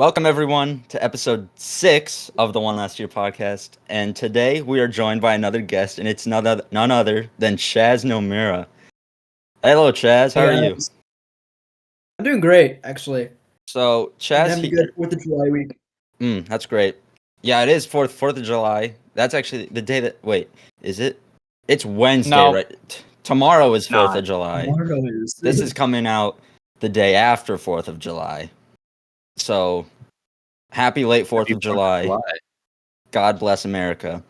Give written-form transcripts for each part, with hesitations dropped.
Welcome everyone to episode 6 of the One Last Year podcast. And today we are joined by another guest, and it's none other than Chaz Nomura. Hello, Chaz. How Hey are you? guys, I'm doing great actually. So Been Chaz, having a good 4th of July week. that's great. Yeah, it is Fourth of July. That's actually the day that. Wait, is it? It's Wednesday, No. right? Tomorrow is Fourth Nah. of July. Tomorrow is This is coming out the day after 4th of July. So happy late 4th of July. God bless America.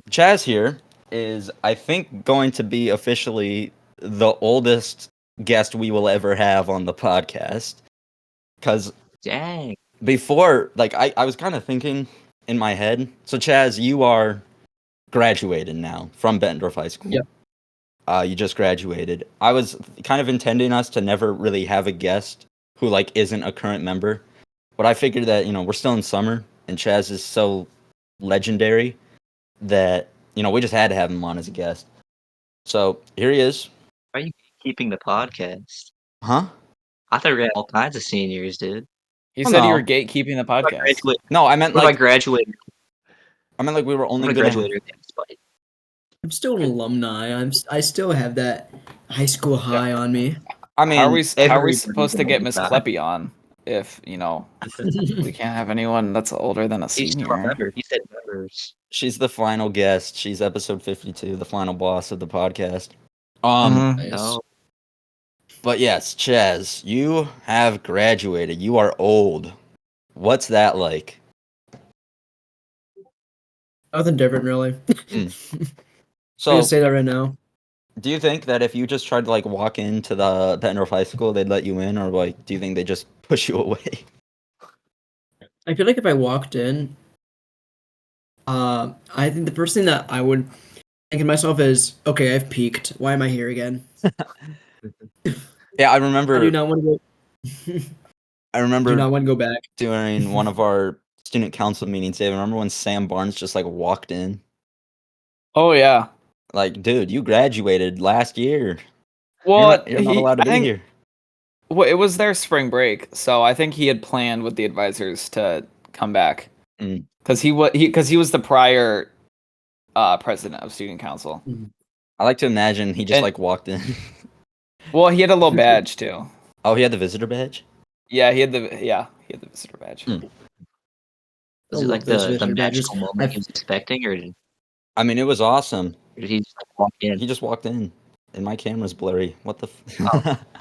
Chaz here is, I think, going to be officially the oldest guest we will ever have on the podcast. Because Dang. before, I was kind of thinking in my head. So, Chaz, you are graduated now from Bettendorf High School. Yep. You just graduated. I was kind of intending us to never really have a guest who, isn't a current member. But I figured that, we're still in summer, and Chaz is so legendary that we just had to have him on as a guest. So here he is. Why are you keeping the podcast? Huh? I thought we had all kinds of seniors, dude. You Oh, said you no. were gatekeeping the What if I podcast. graduate? No, I meant What if I graduate? we were only What if I gonna. graduate with spite? I'm still an alumni. I still have that high school high on me. I mean, how are we everybody supposed to get Miss knows Kleppy on if we can't have anyone that's older than a He's still a senior? member. He said members. she's the final guest. She's episode 52, the final boss of the podcast. Nice. No. But yes, Chaz, you have graduated. You are old. What's that like? Nothing different really. I'm So, gonna say that right now. do you think that if you just tried to walk into the Bettendorf High School, they'd let you in, or do you think they just push you away? I feel like if I walked in, I think the first thing that I would think to myself is, okay, I've peaked. Why am I here again? Yeah, I I do remember. not want to go. I do remember not want to go back. during one of our student council meetings. Dave, remember when Sam Barnes just walked in? Oh yeah. Dude, you graduated last year. Well, you're not allowed to be here. Well, it was their spring break, so I think he had planned with the advisors to come back because he was the prior president of student council. I like to imagine he just walked in. Well, he had a little badge too. Oh, he had the visitor badge? Yeah, he had the visitor badge. Was I it love like those the visitor badges. magical moment he was expecting, or did I mean, it was awesome. he just walk in? He just walked in, and my camera's blurry. What the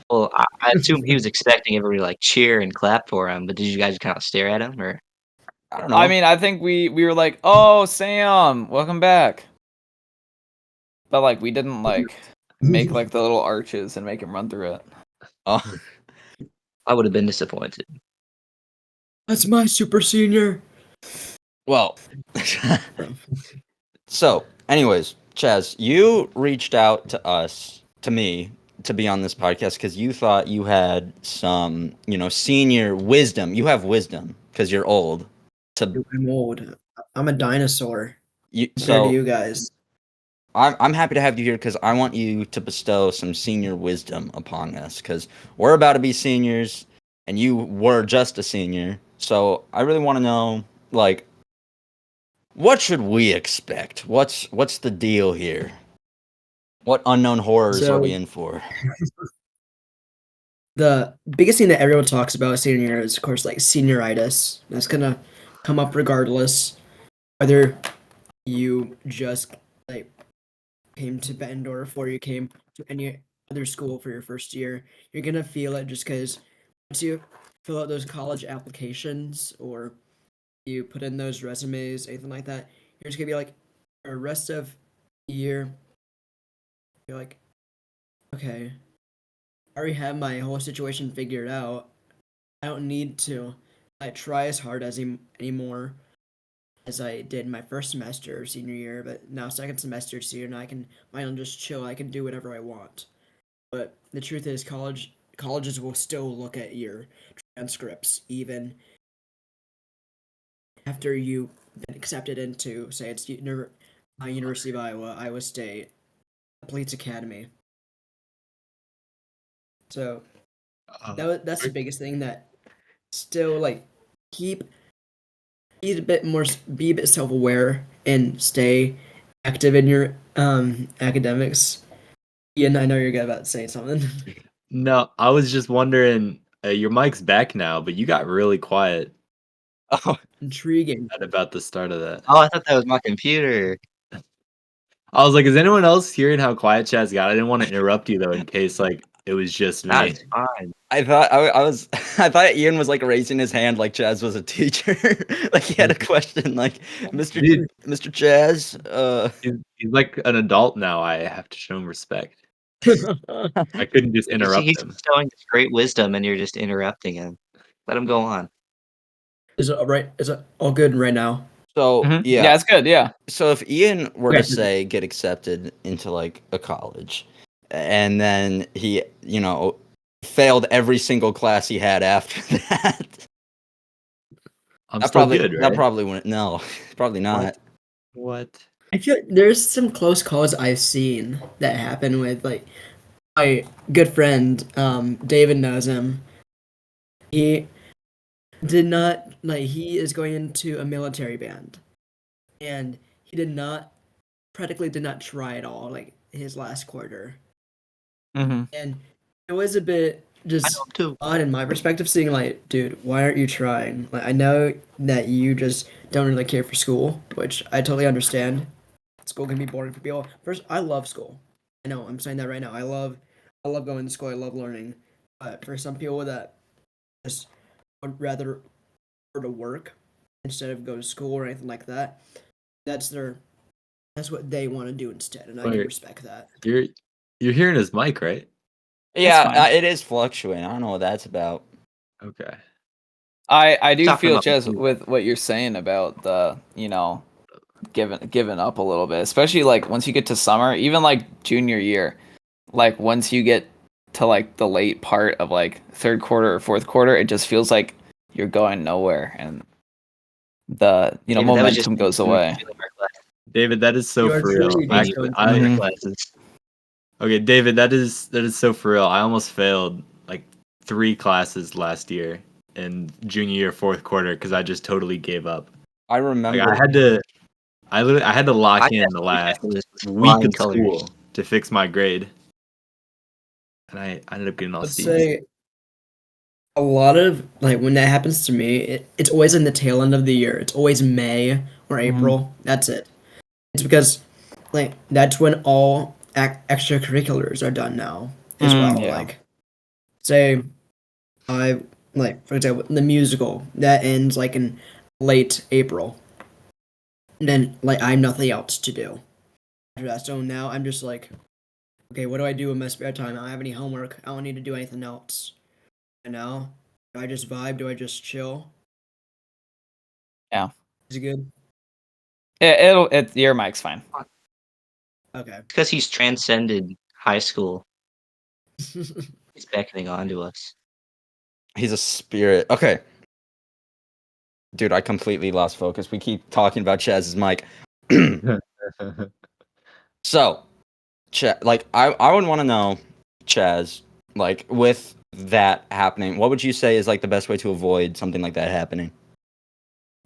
Well, I assume he was expecting everybody to cheer and clap for him, but did you guys kind of stare at him, or? I don't know. I mean, I think we were like, "Oh, Sam, welcome back," but we didn't make the little arches and make him run through it. Oh. I would have been disappointed. That's my super senior. Well, so, anyways, Chaz, you reached out to me, to be on this podcast because you thought you had some, senior wisdom. You have wisdom because you're old. I'm old. I'm a dinosaur compared to So you guys. I'm happy to have you here because I want you to bestow some senior wisdom upon us because we're about to be seniors and you were just a senior. So I really want to know, what should we expect? What's the deal here? What unknown horrors are we in for? The biggest thing that everyone talks about senior year is, of course, senioritis. That's gonna come up regardless, whether you just came to Bettendorf or you came to any other school for your first year. You're gonna feel it just because once you fill out those college applications or you put in those resumes, anything like that, you're just gonna be the rest of the year. You're like, okay, I already have my whole situation figured out. I don't need to try as hard anymore as I did my first semester senior year, but now second semester senior, and I can finally just chill. I can do whatever I want. But the truth is, colleges will still look at your transcripts even after you've been accepted into, say, it's University of Iowa State, Athletes Academy. So that's the biggest thing that still keep be a bit self-aware and stay active in your academics. Ian, I know you're about to say something. No, I was just wondering. Your mic's back now, but you got really quiet Oh, Intriguing. at about the start of that. Oh, I thought that was my computer. I was like, is anyone else hearing how quiet Chaz got? I didn't want to interrupt you though, in case like it was just Nah, me. it's fine. I thought I was I thought Ian was like raising his hand like Chaz was a teacher. Like he had a question like Dude, Mr. Chaz, he's like an adult now. I have to show him respect. I couldn't just interrupt He's him. showing this great wisdom, and you're just interrupting him. Let him go on. Is it all right? Is it all good right now? so Mhm. yeah. Yeah, it's good. Yeah. So if Ian were to Okay. say get accepted into like a college and then he, failed every single class he had after that. I'm That still probably good, that right? probably wouldn't no, probably not. What? I feel like there's some close calls I've seen that happen with like my good friend, David knows him. He did not like he is going into a military band. And he practically did not try at all, like his last quarter. Mm-hmm. And it was a bit I know just him too. odd in my perspective, seeing like, dude, why aren't you trying? Like, I know that you just don't really care for school, which I totally understand. School can be boring for people. First, I love school. I know, I'm saying that right now. I love going to school. I love learning. But for some people that just would rather go to work instead of go to school or anything like that, that's what they want to do instead, and I can Wait. respect that. You're hearing his mic, right? Yeah, fine. it is fluctuating. I don't know what that's about. Okay. I do Talking feel, about Chaz, food. with what you're saying about the, giving up a little bit, especially like once you get to summer, even like junior year, like once you get to like the late part of like third quarter or fourth quarter, it just feels like you're going nowhere, and the David, that was just momentum goes away. failing our class. David, that is so You are for real. truly I, just going I through Our Mhm. classes. okay, David, that is so for real. I almost failed like 3 classes last year in junior year fourth quarter because I just totally gave up. I Like remember I had to lock I in passed the two last classes with week flying of colors. school to fix my grade, and I ended up getting all Let's C's. say a lot of like when that happens to me, it's always in the tail end of the year. It's always May or April. That's it. It's because like that's when all extracurriculars are done now as well. Yeah. Like, say I like for example the musical that ends like in late April. And then like I have nothing else to do after that. So now I'm just like, okay, what do I do in my spare time? I don't have any homework. I don't need to do anything else. And now, do I just vibe? Do I just chill? Yeah. Is it good? Your mic's fine. Okay. Because he's transcended high school. He's beckoning on to us. he's a spirit. Okay. Dude, I completely lost focus. We keep talking about Chaz's mic. So, like I would want to know, Chaz, like with that happening, what would you say is like the best way to avoid something like that happening?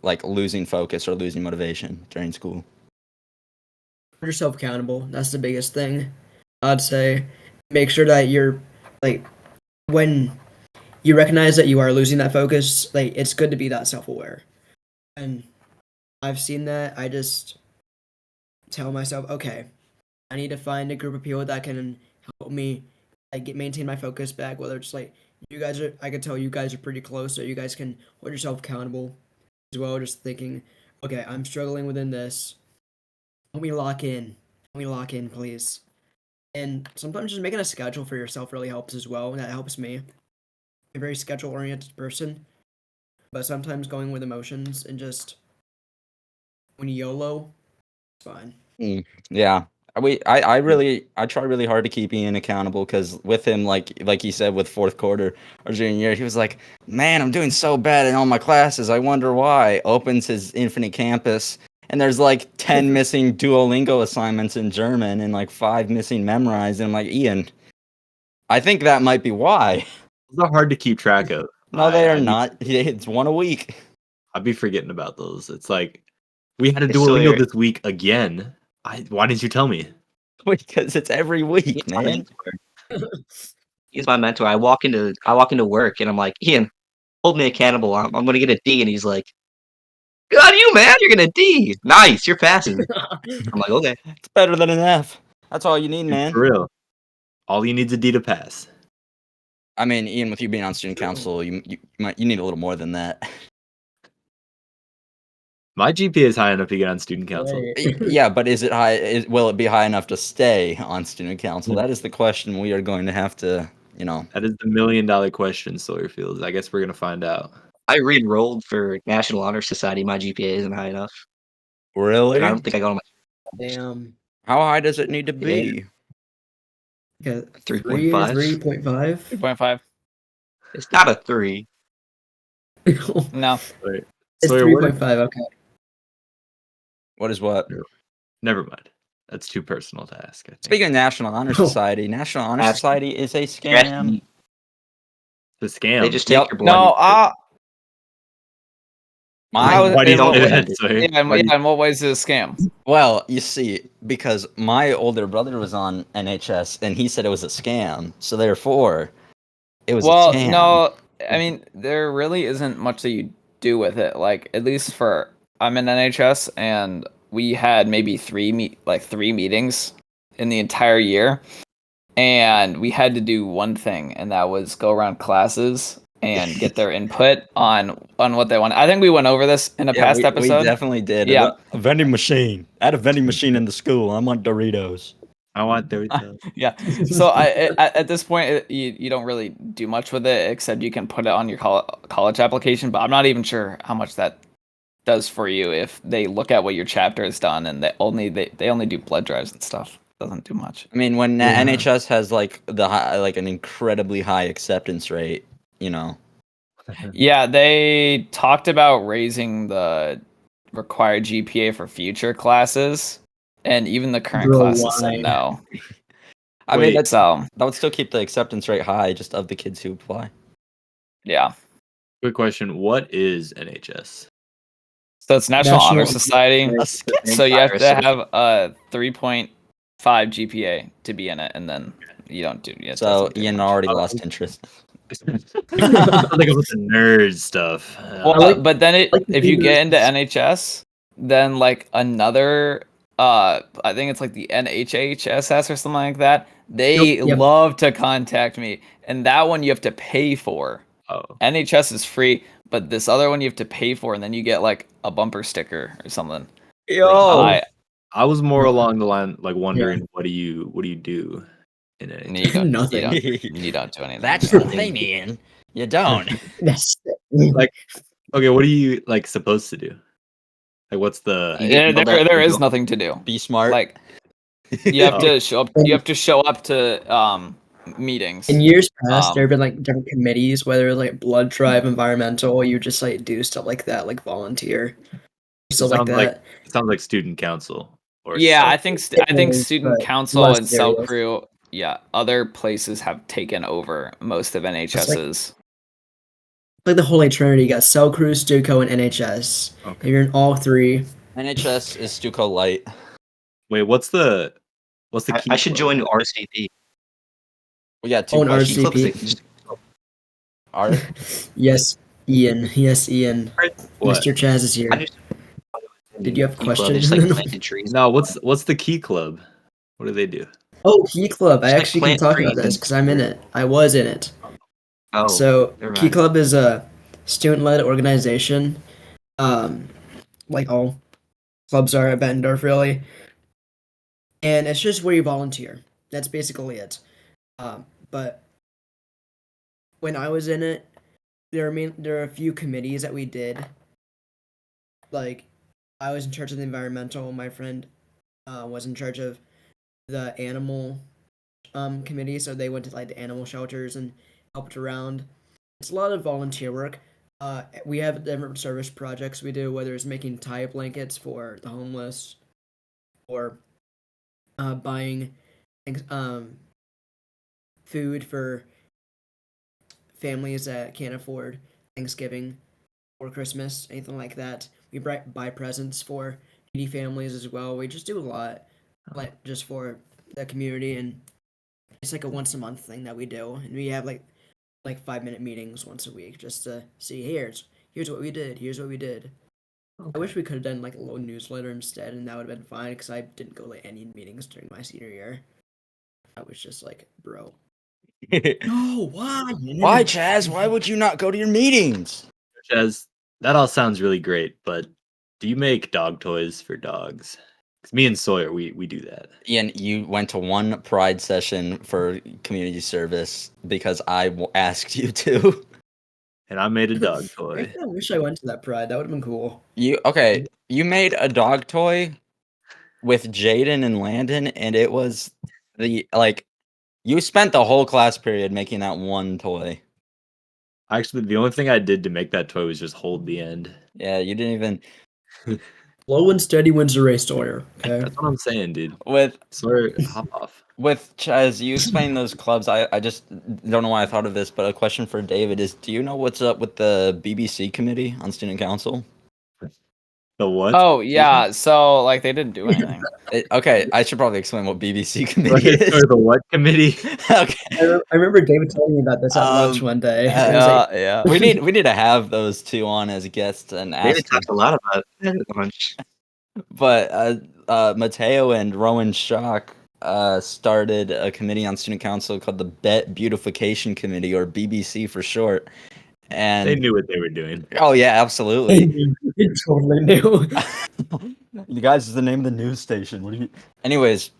Like losing focus or losing motivation during school. Hold yourself accountable. That's the biggest thing. I'd say make sure that you're like when you recognize that you are losing that focus, like it's good to be that self-aware. And I've seen that. I just tell myself, okay, I need to find a group of people that can help me like maintain my focus back. Whether it's like you guys are, I can tell you guys are pretty close, so you guys can hold yourself accountable as well. Just thinking, okay, I'm struggling within this. Let me lock in. Let me lock in, please. And sometimes just making a schedule for yourself really helps as well. And that helps me. I'm a very schedule oriented person, but sometimes going with emotions and just when you YOLO, it's fine. Yeah. I try really hard to keep Ian accountable because with him, like he said, with fourth quarter or junior year, he was like, "Man, I'm doing so bad in all my classes. I wonder why." Opens his Infinite Campus, and there's like 10 missing Duolingo assignments in German and like 5 missing memorized. And I'm like, Ian, I think that might be why. Those are hard to keep track of. No, they are I need not. It's one a week. I'd be forgetting about those. It's like we had a It's so Duolingo weird. this week again. Why didn't you tell me? Because it's every week, He's my man. mentor. He's my mentor. I walk into work and I'm like, Ian, hold me accountable. I'm gonna get a D, and he's like, good on you, man. You're getting a D. Nice, you're passing. I'm like, okay. It's better than an F. That's all you need, Dude, man. for real. All you need is a D to pass. I mean, Ian, with you being on student council, you need a little more than that. My GPA is high enough to get on student council. Right. Yeah, but is it high? Will it be high enough to stay on student council? That is the question we are going to have to, That is the $1 million question, Sawyer Fields. I guess we're gonna find out. I re-enrolled for National Honor Society. My GPA isn't high enough. Really? And I don't think I got on my Damn. How high does it need to be? Yeah, 3.5. 3.5. 3.5. It's not a 3. It's No. Wait, Sawyer, 3.5. Okay. What is what? never mind. That's too personal to ask. I think. Speaking of National Honor Oh. Society, National Honor Ask- Society is a You're asking scam. me. The scam. They just take Yep. your blood. No, Mine, Why do you Don't say look that, at it. Sawyer? yeah, Why do you- in what ways is it a scam? well, you see, because my older brother was on NHS and he said it was a scam, so therefore, it was a Well, scam. no, I mean there really isn't much that you do with it. Like at least for I'm in NHS and we had maybe three meetings in the entire year, and we had to do one thing, and that was go around classes and get their input on what they want. I think we went over this in a past we episode. definitely did. Yeah. A vending machine. I had a vending machine in the school. I want Doritos. I want Doritos. Yeah. So at this point, you don't really do much with it except you can put it on your college application. But I'm not even sure how much that does for you if they look at what your chapter has done and they only do blood drives and stuff. Doesn't do much. I mean, when Yeah. NHS has like an incredibly high acceptance rate, Yeah, they talked about raising the required GPA for future classes, and even the current Bro, classes why? said no. I mean, Wait. So that would still keep the acceptance rate high, just of the kids who apply. yeah. Quick question: what is NHS? So it's National National Honor Society. A scam. So you have to Virus. have a 3.5 GPA to be in it, and then you don't do. It So doesn't do Ian much. already lost interest. Sounds like about the nerd stuff. Well, but then if you get into this. NHS, then like another, I think it's like the NHHSS or something like that. They Yep. love to contact me, and that one you have to pay for. Oh, NHS is free, but this other one you have to pay for, and then you get like a bumper sticker or something. Yo, I was more along the line, like wondering what do you do in And NHS? you don't, Nothing. You don't do anything. that's the thing, Ian. You don't. That's Like, okay, what are you like supposed to do? Like, what's the? You get yelled at There for is going- nothing to do. Be smart. Like you have Oh. to show up. You have to show up to meetings. in years past, there Um, have been like different committees, whether like blood drive, environmental. You just like do stuff like that, like volunteer, stuff like sounds that. like it sounds like student council. Or Yeah, cell. I think is, student but council less and cell serious. crew. Yeah, other places have taken over most of NHS's. Like the Holy Trinity, you got Cell Crew, Stuco, and NHS. Okay. If you're in all three, NHS is Stuco Light. Wait, what's the key? I should club? join RCP. We got two Own questions. Club is RCP. just- Art? yes, Ian. Yes, Ian. What? Mr. Chaz is here. I just- Did you have a Key Club question? is like planted trees. No, what's the key club? What do they do? Oh, Key Club. I Just, like, actually can plant talk trees about this and- because I'm in it. I was in it. Oh, So never Key mind. Club is a student-led organization, like all clubs are at Bettendorf, really. And it's just where you volunteer. That's basically it. But when I was in it, there are a few committees that we did. Like, I was in charge of the environmental. My friend was in charge of the animal committee, so they went to like the animal shelters and helped around. It's a lot of volunteer work. We have different service projects we do, whether it's making tie blankets for the homeless or buying food for families that can't afford Thanksgiving. for Christmas, anything like that. We buy presents for needy families as well. We just do a lot, like just for the community, and it's like a once a month thing that we do, and we have like 5-minute meetings once a week just to see here's what we did, here's what we did. I wish we could have done like a little newsletter instead, and that would have been fine because I didn't go to any meetings during my senior year. I was just like, bro, no, why? Why, Chaz? Why would you not go to your meetings? Chaz, that all sounds really great, but do you make dog toys for dogs? Because me and Sawyer, we do that. Ian, you went to one Pride session for community service because I asked you to. And I made a dog toy. I wish I went to that Pride. That would have been cool. You made a dog toy with Jaden and Landon, and it was you spent the whole class period making that one toy. Actually, the only thing I did to make that toy was just hold the end. Yeah, you didn't even. Slow and steady wins the race, Sawyer. Okay. That's what I'm saying, dude. With Sawyer, hop off. Chaz, you explained those clubs. I just don't know why I thought of this, but a question for David is: do you know what's up with the BBC committee on student council? The what? Oh yeah, so like they didn't do anything. Okay, I should probably explain what BBC committee is. Or the what committee? Okay. I remember David telling me about this at lunch one day. It was like, Yeah. we need to have those two on as guests and David ask. talked a lot about it at lunch. But Mateo and Rowan Schock started a committee on student council called the Bet Beautification Committee, or BBC for short. And They knew what they were doing. oh yeah, absolutely. it totally knew. You guys is the name of the news station. What do you? Anyways,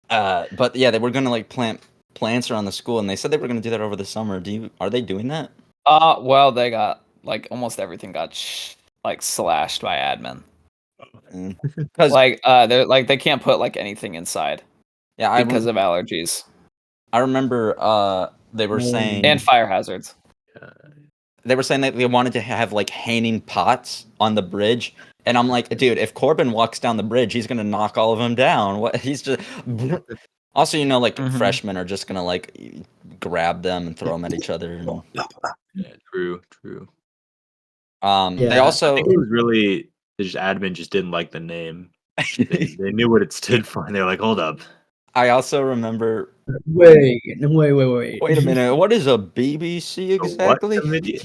but yeah, they were gonna like plant plants around the school, and they said they were gonna do that over the summer. Are they doing that? Well, they got like almost everything got slashed by admin. Because They're like they can't put like anything inside. Yeah, because of allergies. I remember they were saying and fire hazards. They were saying that they wanted to have like hanging pots on the bridge, and I'm like, dude, if Corbin walks down the bridge, he's gonna knock all of them down. What? He's just also, freshmen are just gonna like grab them and throw them at each other. And... Yeah, true. They also I think it was really just admin just didn't like the name. They knew what it stood for, and they were like, hold up. I also remember. Wait. Wait a minute. What is a BBC exactly? What committee?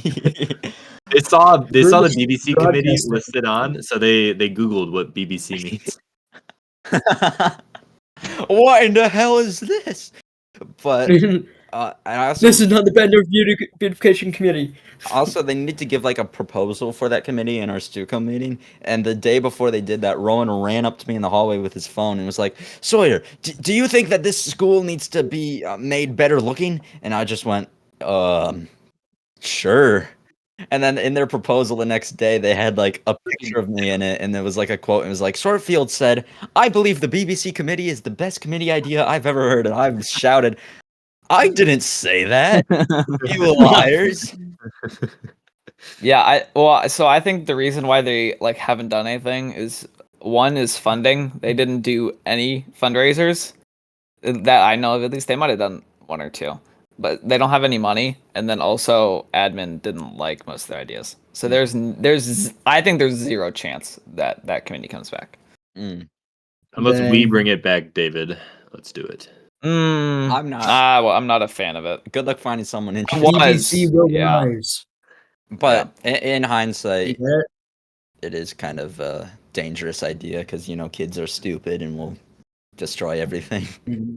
They saw the BBC committee listed on, so they Googled what BBC means. What in the hell is this? But I also, this is not the Bender Beautification Committee. Also, they need to give like a proposal for that committee in our Stuco meeting. And the day before they did that, Rowan ran up to me in the hallway with his phone and was like, "Sawyer, do you think that this school needs to be made better looking?" And I just went, sure. And then in their proposal the next day, they had like a picture of me in it, and there was like a quote. It was like, "Sortfield said, I believe the BBC committee is the best committee idea I've ever heard." And I shouted, "I didn't say that, you liars." Yeah, so I think the reason why they like haven't done anything is one is funding. They didn't do any fundraisers that I know of. At least they might have done one or two, but they don't have any money. And then also admin didn't like most of their ideas. So I think there's zero chance that that committee comes back. Unless we bring it back, David. Let's do it. I'm not. Well, I'm not a fan of it. Good luck finding someone interested. BBC will rise. But in hindsight, it is kind of a dangerous idea because kids are stupid and will destroy everything. Mm-hmm.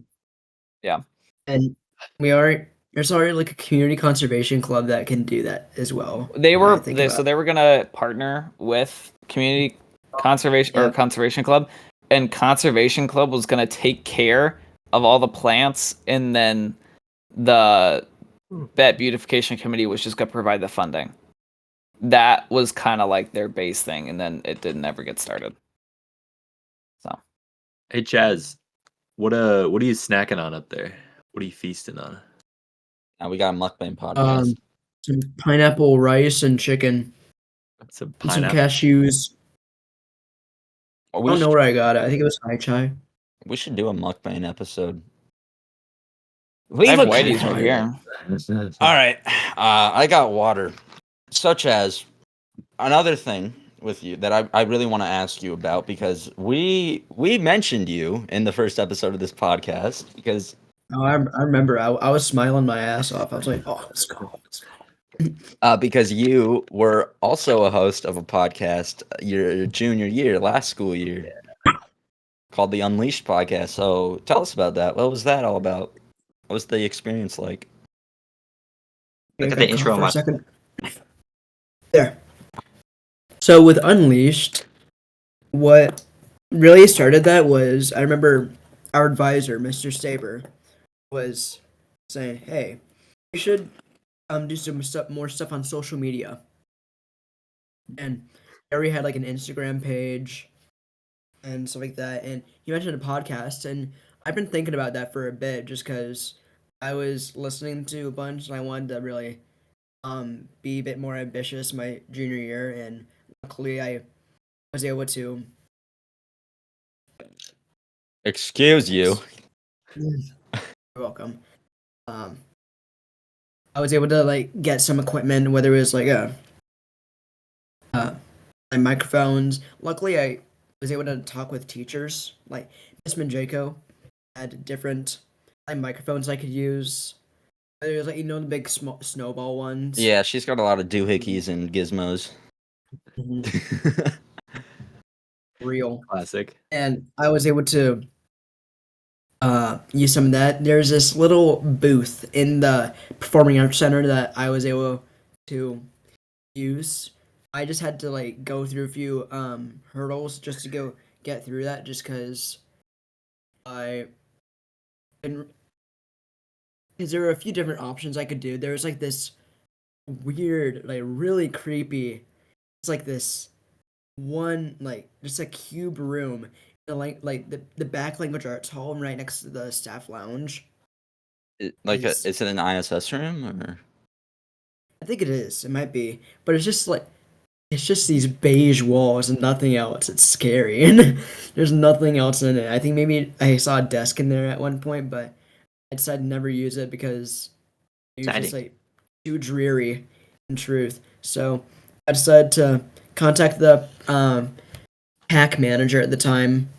Yeah, and there's already like a community conservation club that can do that as well. They were gonna partner with community conservation or conservation club, and conservation club was gonna take care of all the plants, and then the Bet Beautification Committee was just gonna provide the funding. That was kind of like their base thing, and then it didn't ever get started. So, hey Chaz, what are you snacking on up there? What are you feasting on? Now we got a mukbang podcast. Some pineapple rice and chicken. Some cashews. I don't know where I got it. I think it was High Chai. We should do a mukbang episode. I have Whitey's right here. All right. I got water, such as another thing with you that I really want to ask you about, because we mentioned you in the first episode of this podcast because Oh, I remember. I was smiling my ass off. I was like, oh, let's go. Let's go. because you were also a host of a podcast your junior year, last school year, called the Unleashed podcast. So tell us about that. What was that all about? What was the experience like? Look Okay, at the gotta cough intro on for my a second. There. So with Unleashed, what really started that was I remember our advisor, Mr. Saber, was saying, "Hey, you should do some stuff, more stuff on social media." And he already had like an Instagram page and stuff like that. And he mentioned a podcast, and I've been thinking about that for a bit, just because I was listening to a bunch, and I wanted to really be a bit more ambitious my junior year, and luckily I was able to. Excuse you. You're welcome. Um, I was able to like get some equipment, whether it was like like microphones. Luckily, I was able to talk with teachers. Like Miss Manjako had different like microphones I could use. There's like the big snowball ones. Yeah, she's got a lot of doohickeys and gizmos. Real. Classic. And I was able to use some of that. There's this little booth in the Performing Arts Center that I was able to use. I just had to like go through a few hurdles just to go get through that, just because I and because there were a few different options I could do. There was like this weird, like really creepy. It's like this one like just a cube room. Like the back language arts hall right next to the staff lounge. Is Is it an ISS room or? I think it is. It might be, but it's just like it's just these beige walls and nothing else. It's scary, and there's nothing else in it. I think maybe I saw a desk in there at one point, but I decided to never use it because it was just like too dreary, in truth. So I decided to contact the hack manager at the time,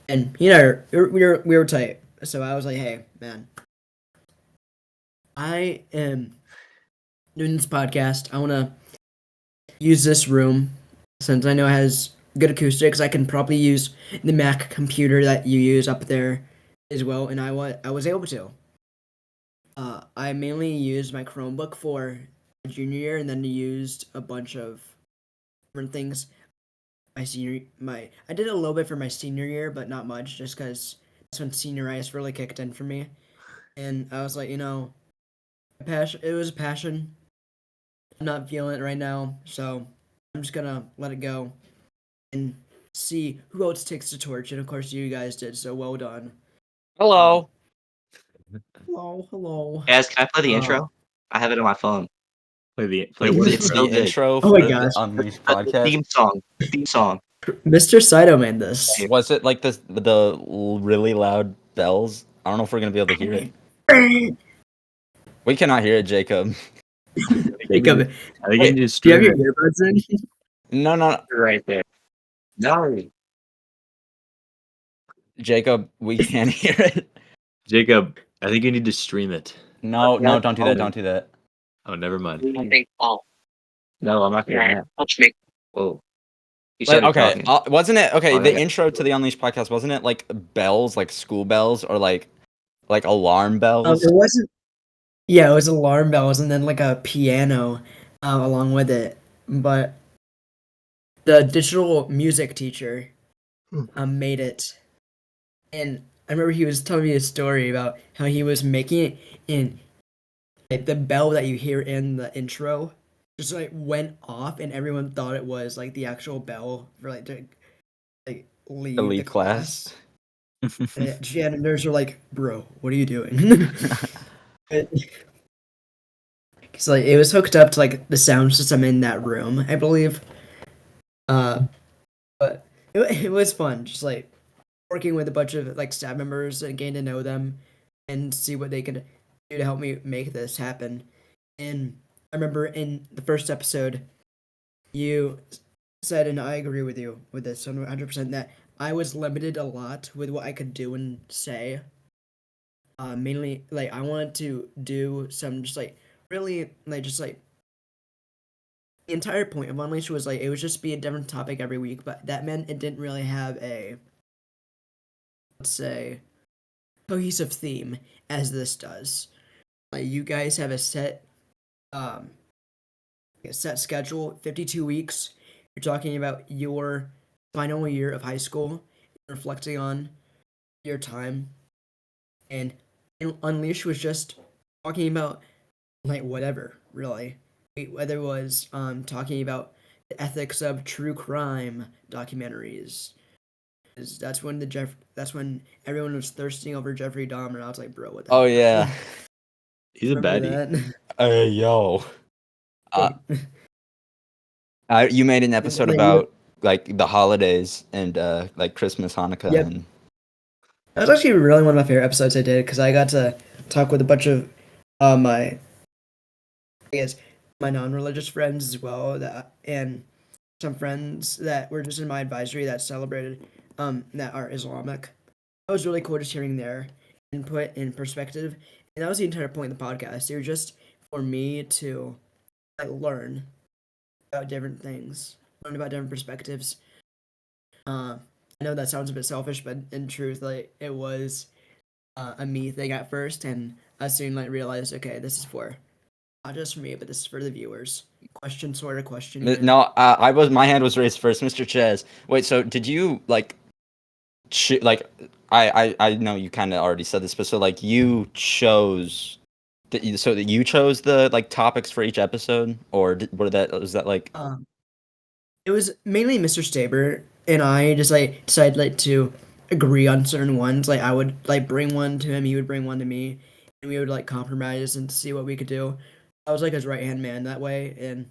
and we were tight. So I was like, "Hey, man, I am doing this podcast. I want to use this room since I know it has good acoustics. I can probably use the Mac computer that you use up there as well." And I was able to. I mainly used my Chromebook for my junior year, and then used a bunch of different things. I did a little bit for my senior year, but not much, just because that's when senioritis really kicked in for me. And I was like, passion. It was a passion. I'm not feeling it right now, so I'm just gonna let it go and see who else takes the torch. And of course, you guys did. So well done. Hello. Hello. Chaz, can I play the Uh, intro? I have it on my phone. Play It's It's so the good. intro Oh for my the gosh. Unleashed The podcast. theme song. Theme song. Mr. Saito made this. Was it like the really loud bells? I don't know if we're gonna be able to hear it. We cannot hear it, Jacob. Jacob, I think wait, you just do you have stream your it. earbuds in? No, Right there. No. Jacob, we can't hear it. Jacob, I think you need to stream it. No, don't do that. Don't do that. Oh, never mind. No, I'm not gonna. Touch me. Whoa. You started Okay, talking. wasn't it okay? Oh, The yeah. intro to the Unleashed podcast, wasn't it like bells, like school bells, or like alarm bells? It wasn't. Yeah, it was alarm bells and then like a piano along with it. But the digital music teacher made it. And I remember he was telling me a story about how he was making it in like, the bell that you hear in the intro just like went off and everyone thought it was like the actual bell for like to like leave the class. And janitors were like, "Bro, what are you doing?" Because like it was hooked up to like the sound system in that room, I believe. But it was fun, just like working with a bunch of like staff members and getting to know them and see what they could do to help me make this happen. And I remember in the first episode, you said, and I agree with you with this 100%, that I was limited a lot with what I could do and say. Mainly, like, I wanted to do some just like really like just like the entire point of Unleashed was like it would just be a different topic every week, but that meant it didn't really have a, let's say, cohesive theme as this does. Like, you guys have um a set schedule, 52 weeks. You're talking about your final year of high school, reflecting on your time, and Unleashed was just talking about like whatever, really. Whether it was talking about the ethics of true crime documentaries. That's when everyone was thirsting over Jeffrey Dahmer. I was like, bro, what the Oh hell? yeah. He's a Remember baddie. that? Hey yo. You made an episode Like, about like the holidays and like Christmas, Hanukkah, Yep. and that was actually really one of my favorite episodes I did because I got to talk with a bunch of my, I guess, my non-religious friends as well, and some friends that were just in my advisory that celebrated that are Islamic. That was really cool just hearing their input and perspective, and that was the entire point of the podcast. It was just for me to like learn about different things, learn about different perspectives. I know that sounds a bit selfish, but in truth, like it was a me thing at first, and I soon like realized, okay, this is for not just for me, but this is for the viewers. Question here. no, I was my hand was raised first, Mr. Chaz. Wait, so did you like, like I know you kind of already said this, but so like you chose so that you chose the like topics for each episode, or was that like It was mainly Mr. Staber and I just like decided like to agree on certain ones. Like I would like bring one to him, he would bring one to me, and we would like compromise and see what we could do. I was like his right hand man that way, and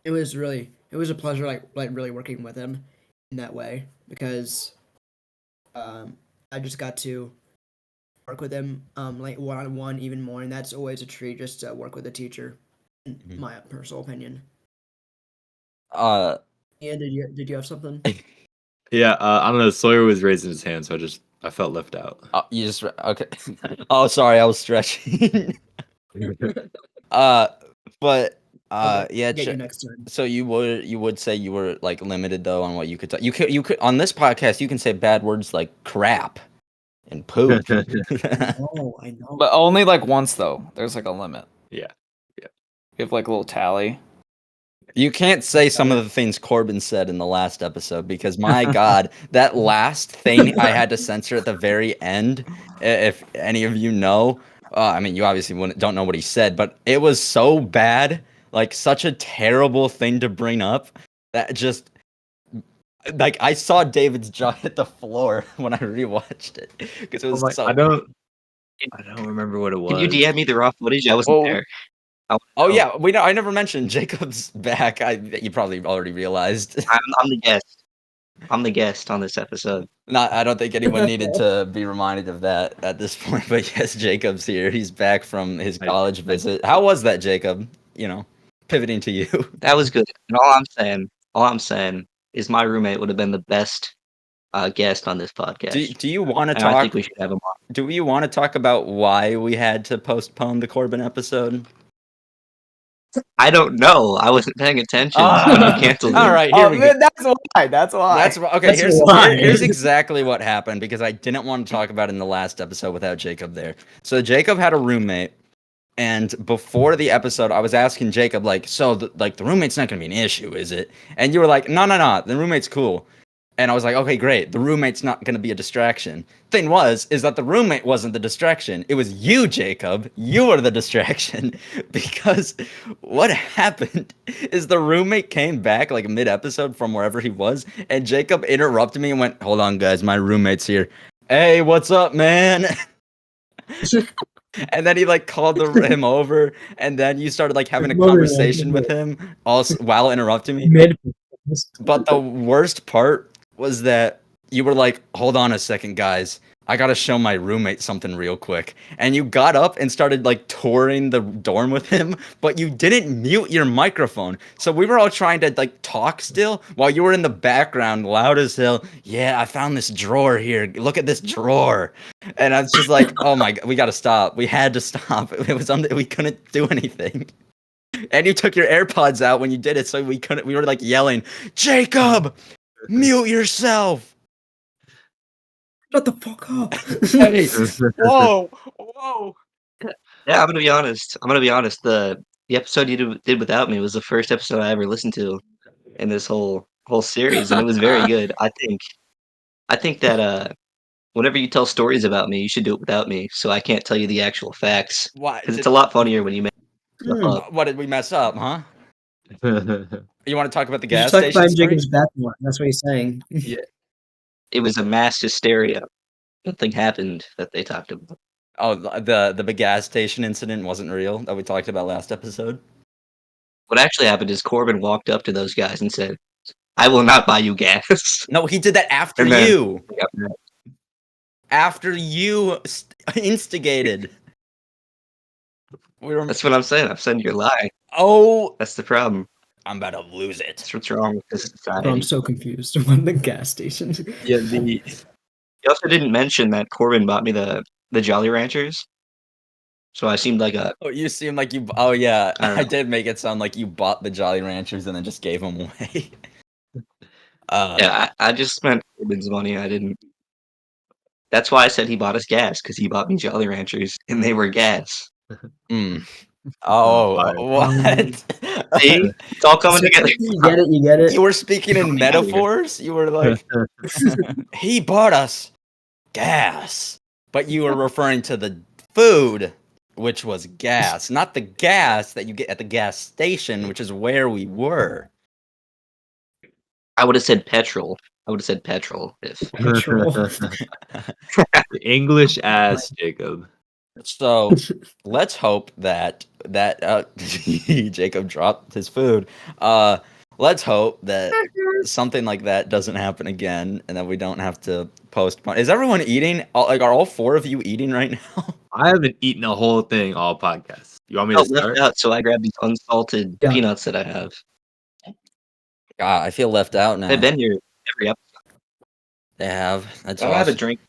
it was a pleasure like really working with him in that way because I just got to work with him like one on one even more, and that's always a treat just to work with a teacher. In my personal opinion. uh Yeah, did you have something? Yeah, I don't know. Sawyer was raising his hand, so I felt left out. you just okay. Oh, sorry, I was stretching. uh, but Okay, yeah. get you next time. So you would say you were like limited though on what you could talk. You could on this podcast you can say bad words like crap and poop. I know. But only like once though. There's like a limit. Yeah. You have like a little tally. You can't say some of the things Corbin said in the last episode because my God, that last thing I had to censor at the very end. If any of you know, I mean, you obviously don't know what he said, but it was so bad, like such a terrible thing to bring up that just like I saw David's jaw hit the floor when I rewatched it because it was so. I don't remember what it was. Can you DM me the raw footage? I wasn't there. Oh yeah, we know. I never mentioned Jacob's back. You probably already realized. I'm the guest. I'm the guest on this episode. I don't think anyone needed to be reminded of that at this point. But yes, Jacob's here. He's back from his college visit. How was that, Jacob? Pivoting to you. That was good. And all I'm saying is my roommate would have been the best guest on this podcast. Do you want to and talk? I think we should have him on. Do you want to talk about why we had to postpone the Corbin episode? I don't know. I wasn't paying attention. When you canceled it. All right, here we go. That's why. That's why. Okay. That's why. Here's exactly what happened because I didn't want to talk about it in the last episode without Jacob there. So Jacob had a roommate, and before the episode, I was asking Jacob like, so the roommate's not gonna be an issue, is it? And you were like, no, the roommate's cool. And I was like, okay, great. The roommate's not going to be a distraction. Thing is that the roommate wasn't the distraction. It was you, Jacob. You were the distraction. Because what happened is the roommate came back like mid-episode from wherever he was, and Jacob interrupted me and went, hold on, guys, my roommate's here. Hey, what's up, man? And then he like called him over, and then you started like having a conversation with him also while interrupting me. But the worst part was that you were like, hold on a second, guys. I gotta show my roommate something real quick. And you got up and started like touring the dorm with him, but you didn't mute your microphone. So we were all trying to like talk still while you were in the background, loud as hell. Yeah, I found this drawer here. Look at this drawer. And I was just like, oh my god, we gotta stop. We had to stop. It was we couldn't do anything. And you took your AirPods out when you did it, so we were like yelling, Jacob, mute yourself. Shut the fuck up. Hey, whoa. Yeah, I'm gonna be honest. The episode you did without me was the first episode I ever listened to in this whole series, and it was very good. I think that whenever you tell stories about me, you should do it without me, so I can't tell you the actual facts Why? because it's a lot funnier when you make stuff Hmm. up. What did we mess up, huh? You want to talk about the You gas should talk station behind story? Jacob's back more. That's what he's saying. It was a mass hysteria. Nothing happened that they talked about. Oh, the big gas station incident wasn't real that we talked about last episode. What actually happened is Corbin walked up to those guys and said, "I will not buy you gas." No, he did that after And then- you. They got mad. After you instigated. We were. That's what I'm saying. I'm saying you're lying. Oh, That's the problem. I'm about to lose it. That's what's wrong with this Bro, I'm society. so confused. When the gas station. Yeah, You also didn't mention that Corbin bought me the Jolly Ranchers. So I seemed like a Oh, you seem like you. Oh yeah, I don't I know. did make it sound like you bought the Jolly Ranchers and then just gave them away. yeah. I just spent Corbin's money. I didn't. That's why I said he bought us gas because he bought me Jolly Ranchers and they were gas. Mm. Oh, Fire. what? See, it's all coming together. You get it. You get it. You were speaking in Coming out of here. metaphors. You were like, he bought us gas, but you were referring to the food, which was gas, not the gas that you get at the gas station, which is where we were. I would have said petrol. I would have said petrol if Petrol. English ass Jacob. So let's hope that Jacob dropped his food. Let's hope that something like that doesn't happen again, and that we don't have to postpone. Is everyone eating? Like, are all four of you eating right now? I haven't eaten a whole thing all podcast. You want me I to felt start? left out, so I grabbed these unsalted Yeah. peanuts that I have. God, I feel left out now. They've been here every episode. They have. That's I don't have a awesome. drink.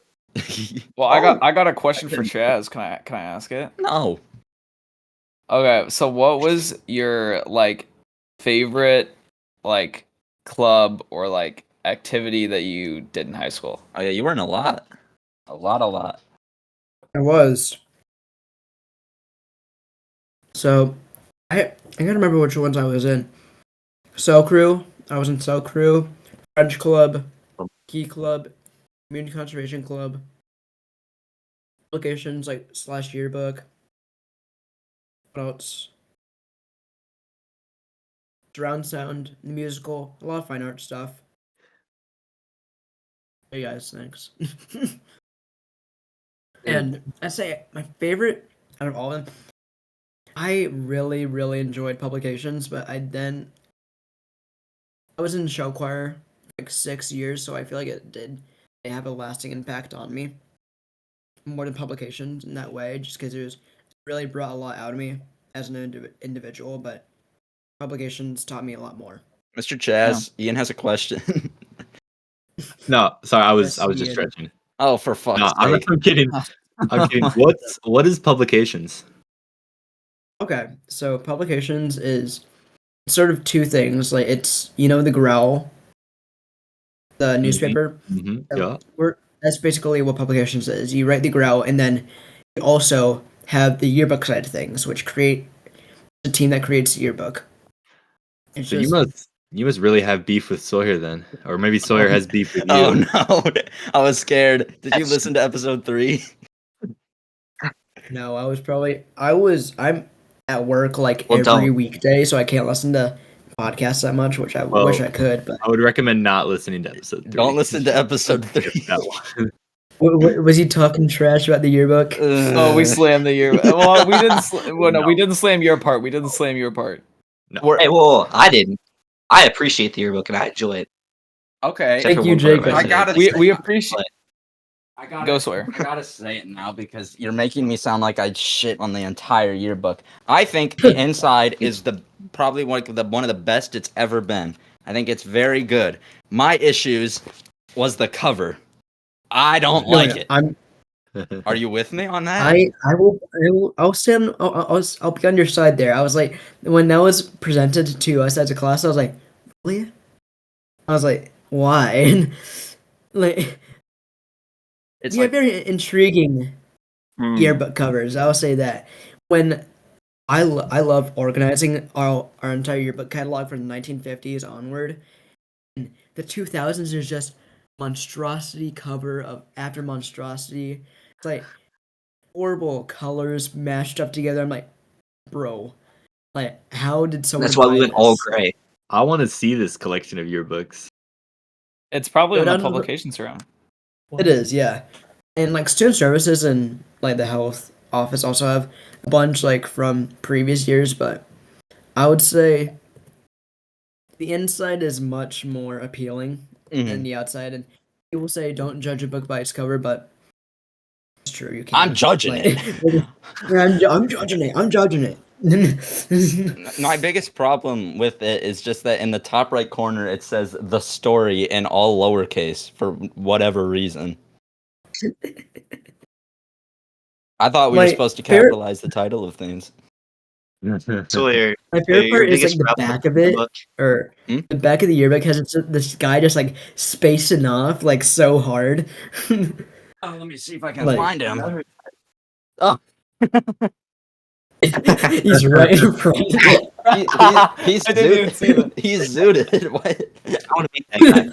Well, I got a question for Chaz. Can I ask it? No. Okay, so what was your like favorite like club or like activity that you did in high school? Oh yeah, you were in a lot. A lot. I was. So, I gotta remember which ones I was in. Cell Crew. I was in Cell Crew, French Club, Key Club, Community Conservation Club, applications like / yearbook. What else? Surround sound, the musical, a lot of fine art stuff. Hey guys, thanks. And I say my favorite out of all of them, I really, really enjoyed publications, but I was in show choir for like 6 years, so I feel like it did have a lasting impact on me more than publications in that way, just because it really brought a lot out of me as an individual, but publications taught me a lot more. Mr. Chaz, Ian has a question. No, sorry, I was Yes, just Ian. stretching. Oh, for fuck's No, sake. I'm kidding. I'm kidding. What is publications? Okay, so publications is sort of two things. Like it's the Growl, the newspaper. Mm-hmm. Yeah. That's basically what publications is. You write the Growl, and then you also have the yearbook side of things, which create a team that creates the yearbook. It's So just, you must really have beef with Sawyer then, or maybe Sawyer has beef with you. Oh no, I was scared. Did you That's- listen to episode 3? no, I'm at work like Well, every don't. weekday, so I can't listen to podcasts that much, which I Well, wish I could. But I would recommend not listening to episode 3. Don't listen to episode 3. That one. was he talking trash about the yearbook? Oh, we slammed the year. Well, we didn't. No, we didn't slam your part. We didn't slam your part. Hey, well, I didn't. I appreciate the yearbook and I enjoy it. Okay. Except Thank for you, one part of Jacob. it. I gotta We appreciate. Go Sawyer. I gotta say it now because you're making me sound like I'd shit on the entire yearbook. I think the inside is probably one of the best it's ever been. I think it's very good. My issues was the cover. I don't like it. Are you with me on that? I'll stand. I'll be on your side there. I was like, when that was presented to us as a class, I was like, really? I was like, why? Like, It's yeah, like very intriguing yearbook covers. I'll say that. When I love organizing our entire yearbook catalog from the 1950s onward. And the 2000s is just monstrosity cover of after monstrosity. It's like horrible colors mashed up together. I'm like, bro, like, how did someone? That's why we buy went all this? gray. I want to see this collection of yearbooks. It's probably Go in the down to the- publications room. It is, yeah. And like student services and like the health office also have a bunch like from previous years, but I would say the inside is much more appealing than the outside. And people say don't judge a book by its cover, but it's true. You can't. I'm judging it. I'm judging it. I'm judging it. My biggest problem with it is just that in the top right corner it says the story in all lowercase for whatever reason. I thought we were supposed to capitalize the title of things. Sawyer, My favorite your part is biggest like the problem back with of it, book? or Hmm? the back of the yearbook has this guy just like spacing off like so hard. Oh, let me see if I can Like- find him. Oh, He's right in front. he's I didn't even see that. He's zooted. What? I want to meet that guy.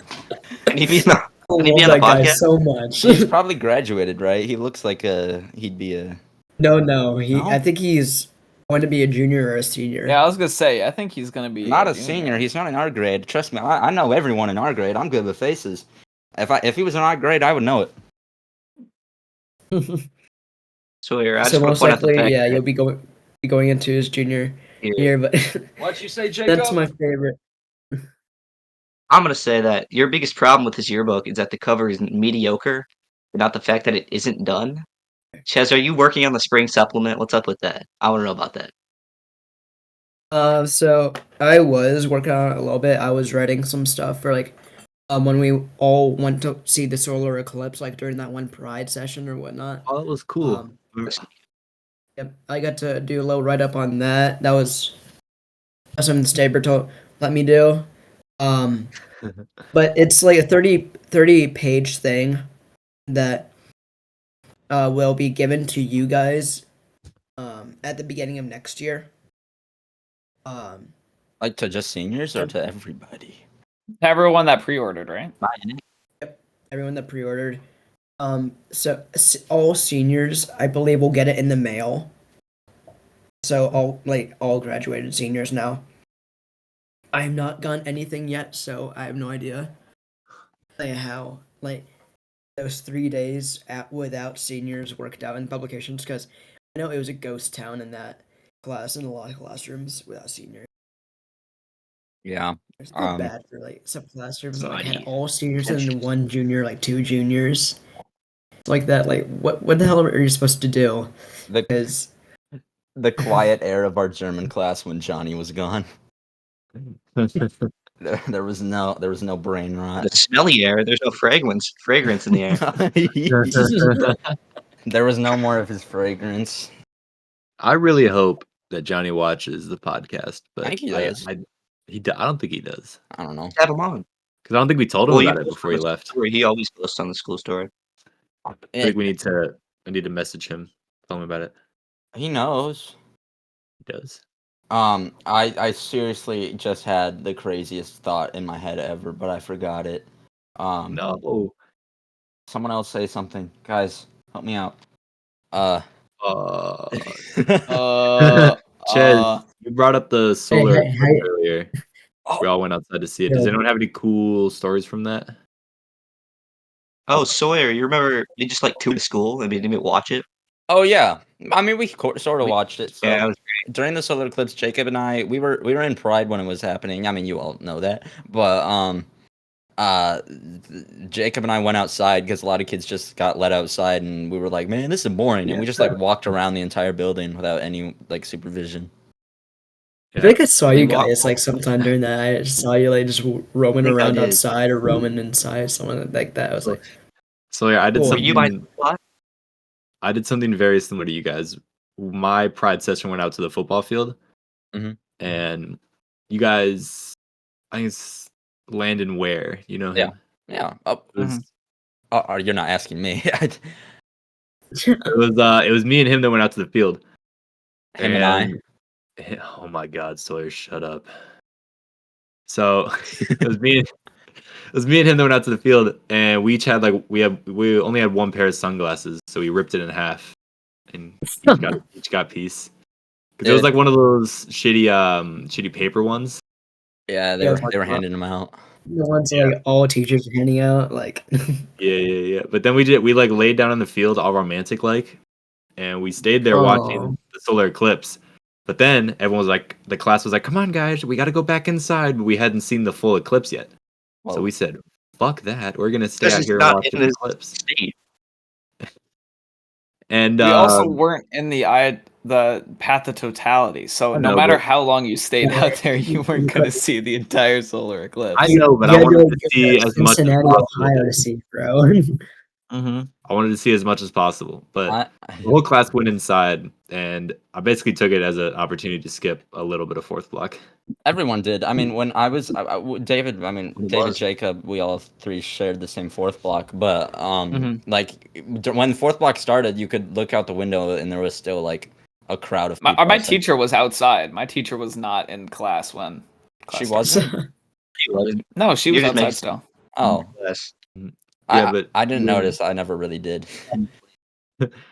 Can he be on I Can he love be on the that guy podcast? so much. He's probably graduated, right? He looks like he'd be a. No, No? I think he's going to be a junior or a senior. Yeah, I was gonna say. I think he's gonna be Not a junior. senior. He's not in our grade. Trust me, I know everyone in our grade. I'm good with faces. If he was in our grade, I would know it. Sawyer, I So just want most to point out the likely, fact yeah, that you'll be going into his junior year, but What'd you say, Jacob? that's my favorite. I'm going to say that your biggest problem with this yearbook is that the cover is mediocre, not the fact that it isn't done. Chaz, are you working on the spring supplement? What's up with that? I want to know about that. So I was working on it a little bit. I was writing some stuff for like when we all went to see the solar eclipse, like during that one Pride session or whatnot. Oh, that was cool. Yep, I got to do a little write up on that. That was something Staber let me do. But it's like a 30 page thing that will be given to you guys at the beginning of next year. Like to just seniors or to everybody? Everyone that pre-ordered, right? Everyone that pre-ordered. So all seniors, I believe, will get it in the mail. So all graduated seniors now. I have not gotten anything yet, so I have no idea how those 3 days without seniors worked out in publications, because I know it was a ghost town in that class in a lot of classrooms without seniors. Yeah. It's not bad for some classrooms that had Buddy. all seniors and then one junior, like 2 juniors. Like that, what the hell are you supposed to do? Because The quiet air of our German class when Johnny was gone. There was no brain rot. The smelly air, there's no fragrance in the air. There was no more of his fragrance. I really hope that Johnny watches the podcast, but I think he does. I don't think he does. I don't know. Have him on. Because I don't think we told him Well, about it before he left. He always posts on the school story. I think we need to message him, tell him about it. He knows. He does. I seriously just had the craziest thought in my head ever, but I forgot it. No. Someone else say something. Guys, help me out. Chaz, you brought up the solar hey. earlier. Oh. We all went outside to see it. Does anyone have any cool stories from that? Oh, Sawyer, you remember you just toured school and we didn't even watch it? Oh yeah, I mean we sort of watched it. So Yeah, it was during the solar eclipse, Jacob and I we were in Pride when it was happening. I mean you all know that, but Jacob and I went outside because a lot of kids just got let outside, and we were like, "Man, this is boring," and we just like walked around the entire building without any like supervision. I think I saw We you walked- guys like sometime during that. I just saw you like just roaming I think I around did. outside or roaming inside, something like that. I was like, So yeah, I did Cool. Were you by something. spot? I did something very similar to you guys. My pride session went out to the football field, Mhm. and you guys, I think it's Landon Ware. You know him? Yeah. Oh, It was, you're not asking me. it was me and him that went out to the field. Him and I. Oh my God, Sawyer, shut up. So it was me. It was me and him that went out to the field, and we each had we only had one pair of sunglasses, so we ripped it in half, and each got a piece. Because it was like one of those shitty paper ones. Yeah, Yeah, they were handing them out. the ones like all teachers are handing out, like Yeah. But then we like laid down on the field all romantic like, and we stayed there watching the solar eclipse. But then everyone was like, the class was like, "Come on, guys, we got to go back inside." But we hadn't seen the full eclipse yet, so we said, "Fuck that, we're gonna stay This out is here and not watch in the this eclipse." state. And We also weren't in the path of totality, so I no know, matter but- how long you stayed out there, you weren't going to see the entire solar eclipse. I know, but you I had to wanted like to get see to as much as Cincinnati, possible. Ohio to see, bro. I wanted to see as much as possible, but I, the whole class went inside, and I basically took it as an opportunity to skip a little bit of fourth block. everyone did. I mean, when I was David, It David, was. Jacob, we all three shared the same fourth block. But Mhm. like when fourth block started, you could look out the window, and there was still like a crowd of people. My outside. teacher was outside. My teacher was not in class when She class started. wasn't. He wasn't. No, she was You're just outside making- still. Oh, Yes. Yeah, but I didn't when- notice. I never really did.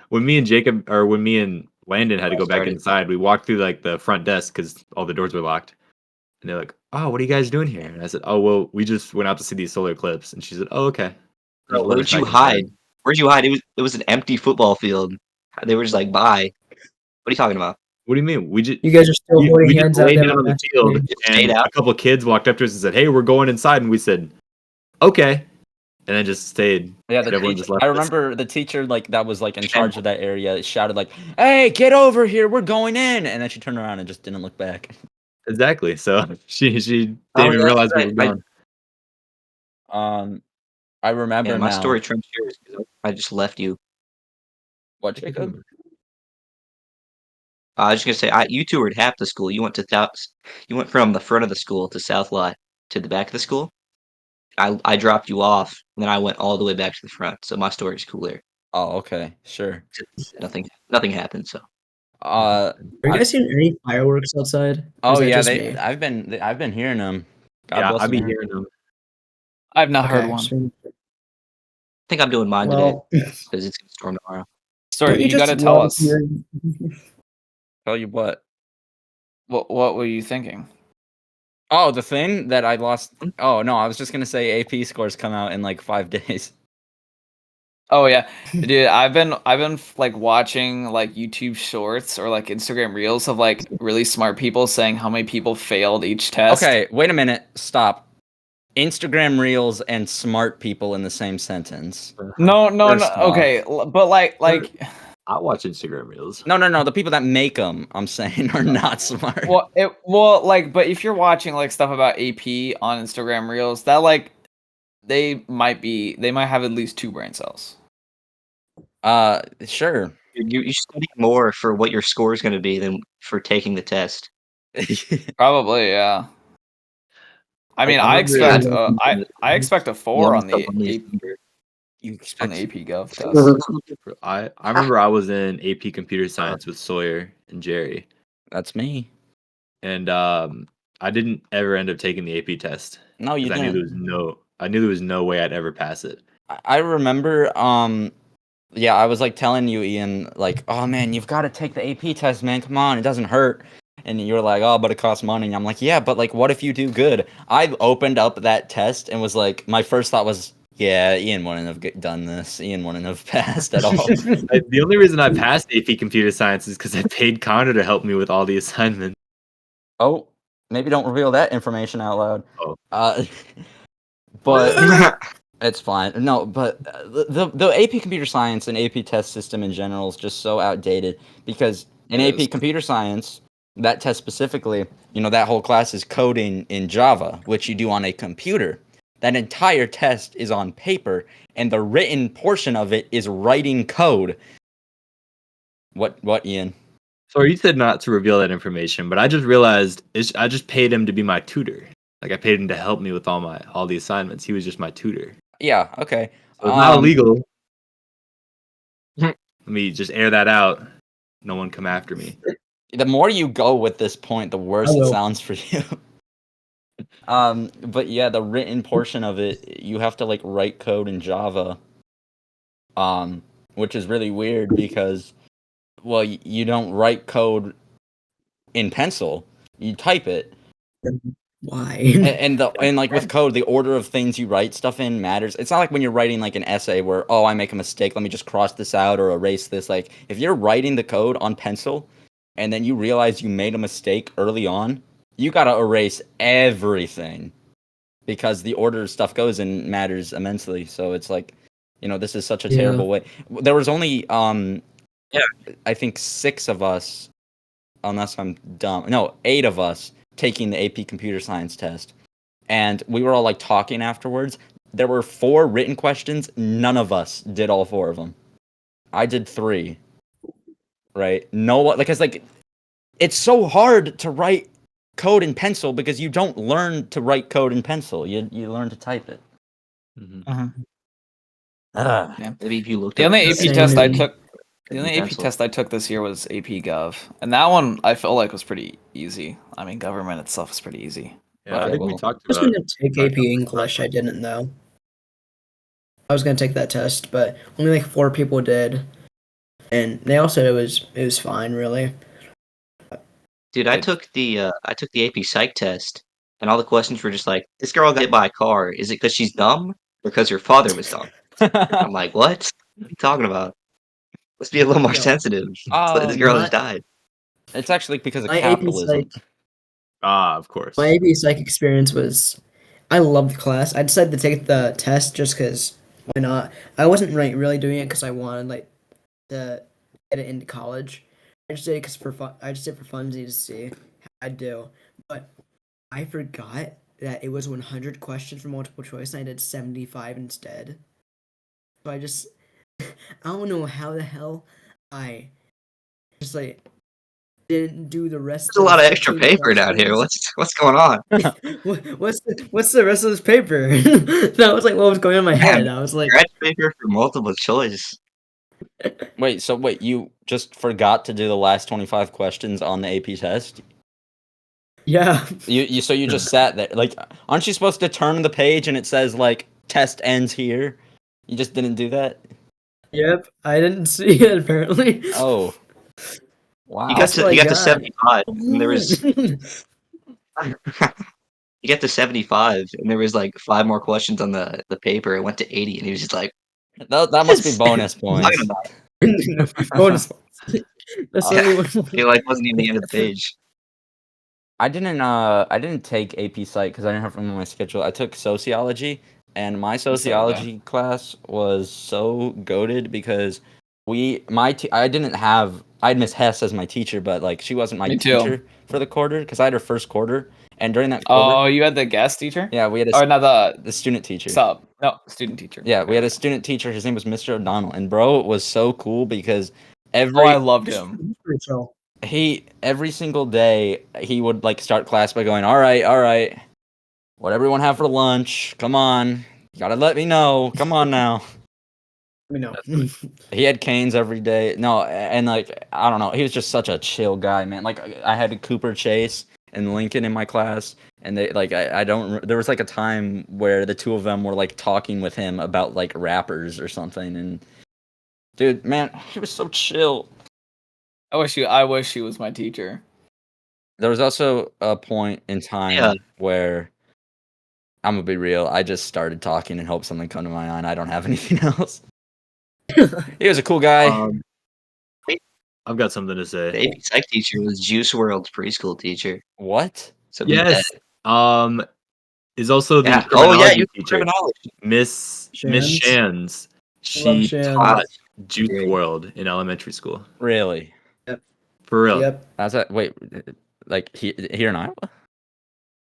When me and Landon had to go back Started. inside, we walked through like the front desk because all the doors were locked. And they're like, "Oh, what are you guys doing here?" And I said, "Oh, well, we just went out to see the solar eclipse." And she said, "Oh, okay." Bro, Just let where'd us you back inside. hide? Where'd you hide? It was an empty football field. They were just like, bye. What are you talking about? What do you mean? We just You guys are still we holding just hands out laid there. down on the field, Just stayed and out? a couple of kids walked up to us and said, "Hey, we're going inside," and we said, "Okay," and then just stayed. Yeah, And everyone just left. I us. remember the teacher like that was like in charge of that area shouted like, "Hey, get over here! We're going in!" And then she turned around and just didn't look back. Exactly. So she didn't Oh, even yeah, realize that's we were right. gone. I remember Yeah, my now. story trumps yours 'cause I just left you. What, Jacob? I was just gonna say, you two were at half the school. You went to you went from the front of the school to South Lot to the back of the school. I dropped you off, and then I went all the way back to the front. So my story's cooler. Oh, okay, sure. Nothing happened. So Uh, Are you guys seeing any fireworks outside? Or oh is that yeah, just me? I've been hearing them. God Yeah, bless I'd be America. hearing them. I've not Okay, heard one. just making- I think I'm doing mine today well, because it's gonna storm tomorrow. Sorry, don't you got to just tell love us. hearing- Tell you what. What were you thinking? Oh, the thing that I lost. Oh no, I was just gonna say AP scores come out in like 5 days. Oh yeah, dude, I've been like watching like YouTube shorts or like Instagram reels of like really smart people saying how many people failed each test. Okay, wait a minute. Stop. Instagram reels and smart people in the same sentence. No. First off. Okay, but like I watch Instagram reels. No. The people that make them, I'm saying, are not smart. but if you're watching like stuff about AP on Instagram reels, that like they might have at least 2 brain cells. Sure. You study more for what your score is gonna be than for taking the test. Probably, yeah. I mean, I I expect remember- I expect a 4 on the loneliest AP, number. You on expect the AP Gov test. I remember I was in AP Computer Science with Sawyer and Jerry, that's me. and I didn't ever end up taking the AP test No, you because I knew there was no way I'd ever pass it. I remember. Yeah, I was like telling you, Ian, like, oh man, you've got to take the AP test, man. Come on, it doesn't hurt. And you were like, oh, but it costs money. And I'm like, yeah, but like, what if you do good? I opened up that test and was like, my first thought was, yeah, Ian wouldn't have done this. Ian wouldn't have passed at all. The only reason I passed AP Computer Science is because I paid Connor to help me with all the assignments. Oh, maybe don't reveal that information out loud. Oh. But it's fine. No, but the AP Computer Science and AP test system in general is just so outdated because in It AP is. Computer Science, that test specifically, that whole class is coding in Java, which you do on a computer. That entire test is on paper, and the written portion of it is writing code. What, Ian? Sorry, you said not to reveal that information, but I just realized I just paid him to be my tutor. Like I paid him to help me with all the assignments. He was just my tutor. Yeah, okay. So it's not illegal. Let me just air that out. No one come after me. The more you go with this point, the worse it sounds for you. But yeah, the written portion of it, you have to like write code in Java. Which is really weird because, well, you don't write code in pencil. You type it. Why? And like with code, the order of things you write stuff in matters. It's not like when you're writing like an essay where, I make a mistake, let me just cross this out or erase this. Like if you're writing the code on pencil and then you realize you made a mistake early on, you gotta erase everything because the order of stuff goes in matters immensely. So it's like, this is such a terrible way. There was only I think 6 of us, unless I'm dumb. No, 8 of us taking the AP Computer Science test. And we were all like talking afterwards. There were 4 written questions. None of us did all 4 of them. I did 3. Right? No one, because like it's so hard to write code in pencil because you don't learn to write code in pencil. You learn to type it. Mm-hmm. Yeah. Maybe if you looked The up only AP Same test I here. took, the only AP test I took this year was AP Gov, and that one I felt like was pretty easy. I mean, government itself is pretty easy. Yeah, I think we talked I was about. going to take AP English. I didn't though. I was going to take that test, but only like 4 people did, and they all said it was fine, really. Dude, I took the AP Psych test, and all the questions were just like, "This girl got hit by a car. Is it because she's dumb, or because her father was dumb?" I'm like, "What? What are you talking about? Let's be a little more No. sensitive. This girl has died." It's actually because of My capitalism. AP Psych, Of course. my AP Psych experience was, I loved class. I decided to take the test just because why not? I wasn't really doing it because I wanted like to get it into college. I just did it for fun. I just did it for funsies to see how I'd do. But I forgot that it was 100 questions for multiple choice, and I did 75 instead. So I just, I don't know how the hell I just like didn't do the rest. There's a lot of extra 15 paper down here. questions. What's going on? What's the rest of this paper? That was like what was going on in my head. I was like, Scratch paper for multiple choice. Wait, you just forgot to do the last 25 questions on the AP test? yeah. So you just sat there. Like, aren't you supposed to turn the page and it says like test ends here? You just didn't do that? Yep. I didn't see it apparently. Oh. Wow. You got That's what I to got. 75, and there was you get to 75, and there was like 5 more questions on the paper. It went to 80, and he was just like, that must be bonus points. Bonus. That's the only one. it like wasn't even the end of the page. I didn't take AP Psych because I didn't have room on my schedule. I took sociology, and my sociology class was so goated because I had Miss Hess as my teacher, but like she wasn't my teacher for the quarter because I had her first quarter, and during that quarter, Oh, you had the guest teacher? yeah, we had the student teacher. Student teacher. Yeah, we had a student teacher. His name was Mr. O'Donnell, and bro, it was so cool because I loved him. every single day he would like start class by going, all right, what everyone have for lunch? Come on, you gotta let me know. Come on now. No. He had canes every day. No, and like I don't know, he was just such a chill guy, man. Like I had Cooper Chase and Lincoln in my class, and they like I don't. There was like a time where the 2 of them were like talking with him about like rappers or something, and dude, man, he was so chill. I wish he was my teacher. There was also a point in time where I'm gonna be real. I just started talking and hope something come to my mind. I don't have anything else. He was a cool guy. I've got something to say. The AP Psych teacher was Juice WRLD's preschool teacher. What? So yes. is also the Yeah. Oh criminology yeah, you teacher, criminology. Miss Shans? Shans. Love She Shans. taught Juice Great. World in elementary school. Really? For real. Yep. How's that? Wait, like here in Iowa?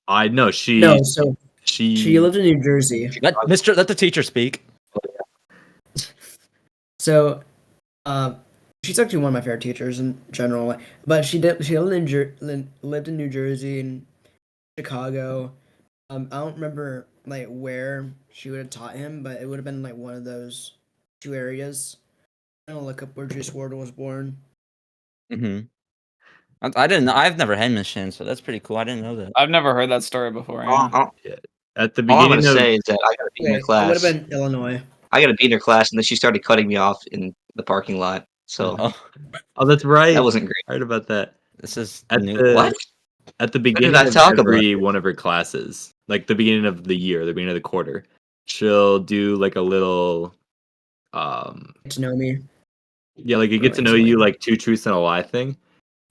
I know she No, so she she lived in New Jersey. Let the teacher speak. So, she's actually one of my favorite teachers in general. But she lived in New Jersey and Chicago. I don't remember like where she would have taught him, but it would have been like one of those two areas. I'm gonna look up where Juice WRLD was born. Mm-hmm. I didn't know. I've never had Miss Shin, so that's pretty cool. I didn't know that. I've never heard that story before. All, Yeah. all, at the all I'm gonna beginning of say is that I gotta be in her Wait, it would have class. been Illinois. I gotta be in her class, and then she started cutting me off in the parking lot. So Oh, that's right. that wasn't great. I heard about that. This is At new. the What? at the did beginning I of talk about every one of her classes, like the beginning of the year, the beginning of the quarter, she'll do like a little Get to know me. yeah, like a get to know Excellent. you, like 2 truths and a lie thing.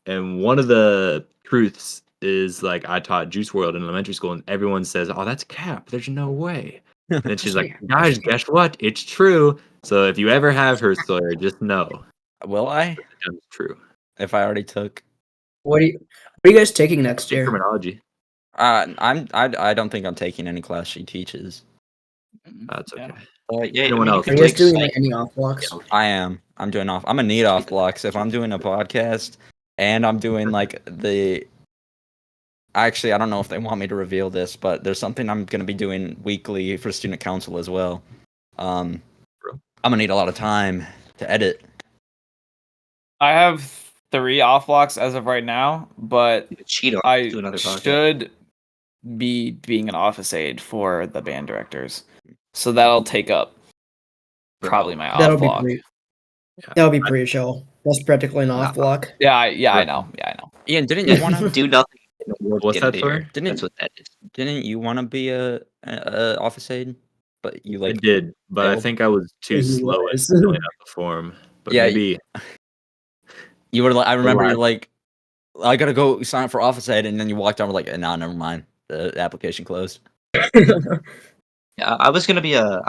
And one of the truths is like I taught Juice World in elementary school, and everyone says, "Oh, that's cap. There's no way." And then she's like, "Guys, guess what? It's true." So if you ever have her, Sawyer, just know Will I? it's true. If I already took. What are you guys taking next year? Criminology. I don't think I'm taking any class she teaches. That's okay. Yeah, Anyone else? Are you guys doing like any off blocks? I am. I'm doing off. I'm gonna need off blocks if I'm doing a podcast and I'm doing like the. Actually, I don't know if they want me to reveal this, but there's something I'm gonna be doing weekly for student council as well. I'm gonna need a lot of time to edit. I have 3 off blocks as of right now, but cheat on I do another podcast. should be being an office aide for the band directors, so that'll take up probably my off That'll be block. that'll be pretty chill. That's practically an off block. Yeah, I know. Ian, didn't you want to do nothing? What's that for? That's what that is. Didn't you want to be a office aide? But you I like did, but I failed? think I was too He slow at was. filling out the form. But Yeah, maybe you were like, I remember lie. you're like, I gotta go sign up for office aide, and then you walked down, we're like, nah, never mind, the application closed. Yeah, I was gonna be a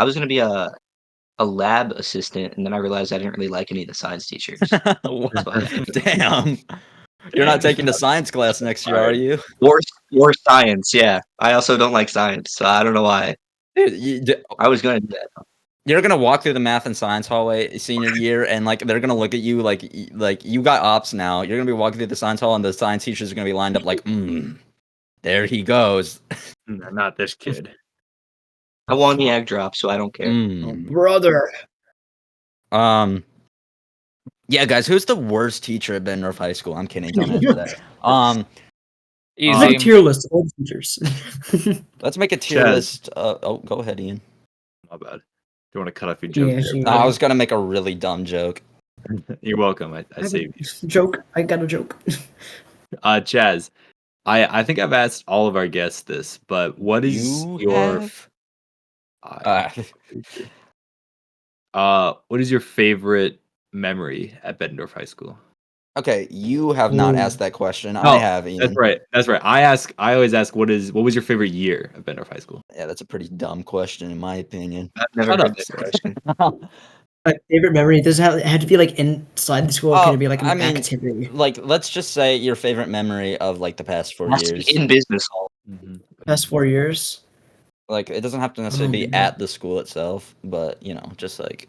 lab assistant, and then I realized I didn't really like any of the science teachers. Damn. You're not taking the science class next year, are you? Or science, yeah. I also don't like science, so I don't know why. Dude, I was gonna do that. you're gonna walk through the math and science hallway senior year, and like they're gonna look at you like you got ops now. You're gonna be walking through the science hall, and the science teachers are gonna be lined up like, there he goes. Not this kid. I won the egg drop, so I don't care. Brother. Yeah, guys, who's the worst teacher at Bendorf High School? I'm kidding. Don't answer that. Let's make a tier list of all the teachers. Let's make a tier Chaz. list. Go ahead, Ian. My bad. Do you want to cut off your joke? Yeah, there? No, I was gonna make a really dumb joke. You're welcome. I saved you. Joke. I got a joke. Chaz, I think I've asked all of our guests this, but what is your what is your favorite memory at Bettendorf High School? Okay, you have not asked that question. No, I have, Ian. That's right. I always ask what was your favorite year at Bettendorf High School? Yeah, that's a pretty dumb question in my opinion. I've never Shut heard up. that question. My favorite memory. Does it have to be like inside the school? Or can it be like an activity? Like, let's just say your favorite memory of like the past 4 Has to be years. in business hall. Past 4 years. Like, it doesn't have to necessarily be man. at the school itself, but just like,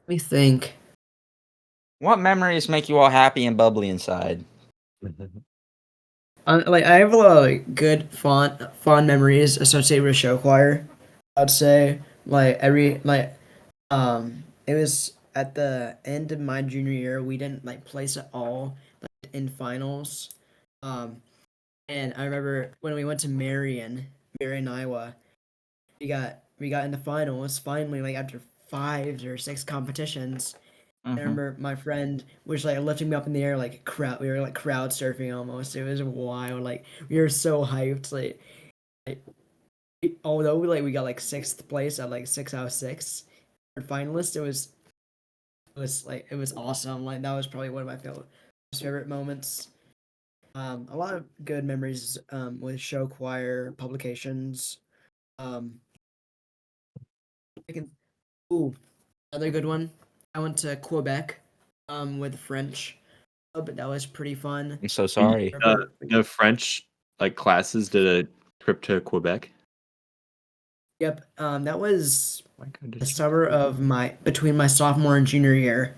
Let me think. what memories make you all happy and bubbly inside? Like I have a lot of like, good fond memories associated with show choir. I'd say like it was at the end of my junior year. We didn't like place at all in finals. And I remember when we went to Marion, Iowa, we got in the finals finally, like after 5 or 6 competitions. I remember my friend was like lifting me up in the air like we were like crowd surfing almost. It was wild. Like we were so hyped. Like although we got like 6th place at like 6 out of 6 for finalists, it was awesome. Like that was probably one of my favorite moments. A lot of good memories with show choir publications. I can. Ooh, another good one. I went to Quebec with French. But that was pretty fun. I'm so sorry. The French like classes did a trip to Quebec. Yep. That was My God, the did you- summer of between my sophomore and junior year.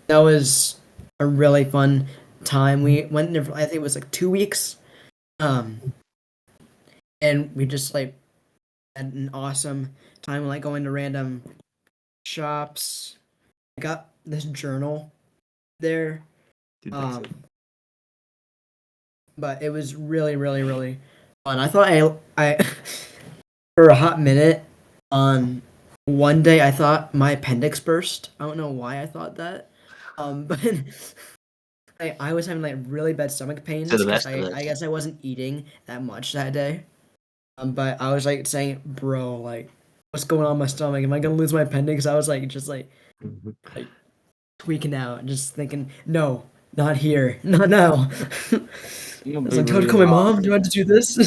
That was a really fun time. We went there for, I think it was like 2 weeks. And we just like had an awesome time like going to random shops. I got this journal there. Dude, that's it. But it was really, really, really fun. I thought I for a hot minute on one day I thought my appendix burst. I don't know why I thought that. But I was having like really bad stomach pains To the because best of it. I guess I wasn't eating that much that day. But I was like saying, bro, like what's going on in my stomach? Am I gonna lose my appendix? I was like just like tweaking out, just thinking, no, not here, not now. I was like, do I have to call my mom? Do I have to do this?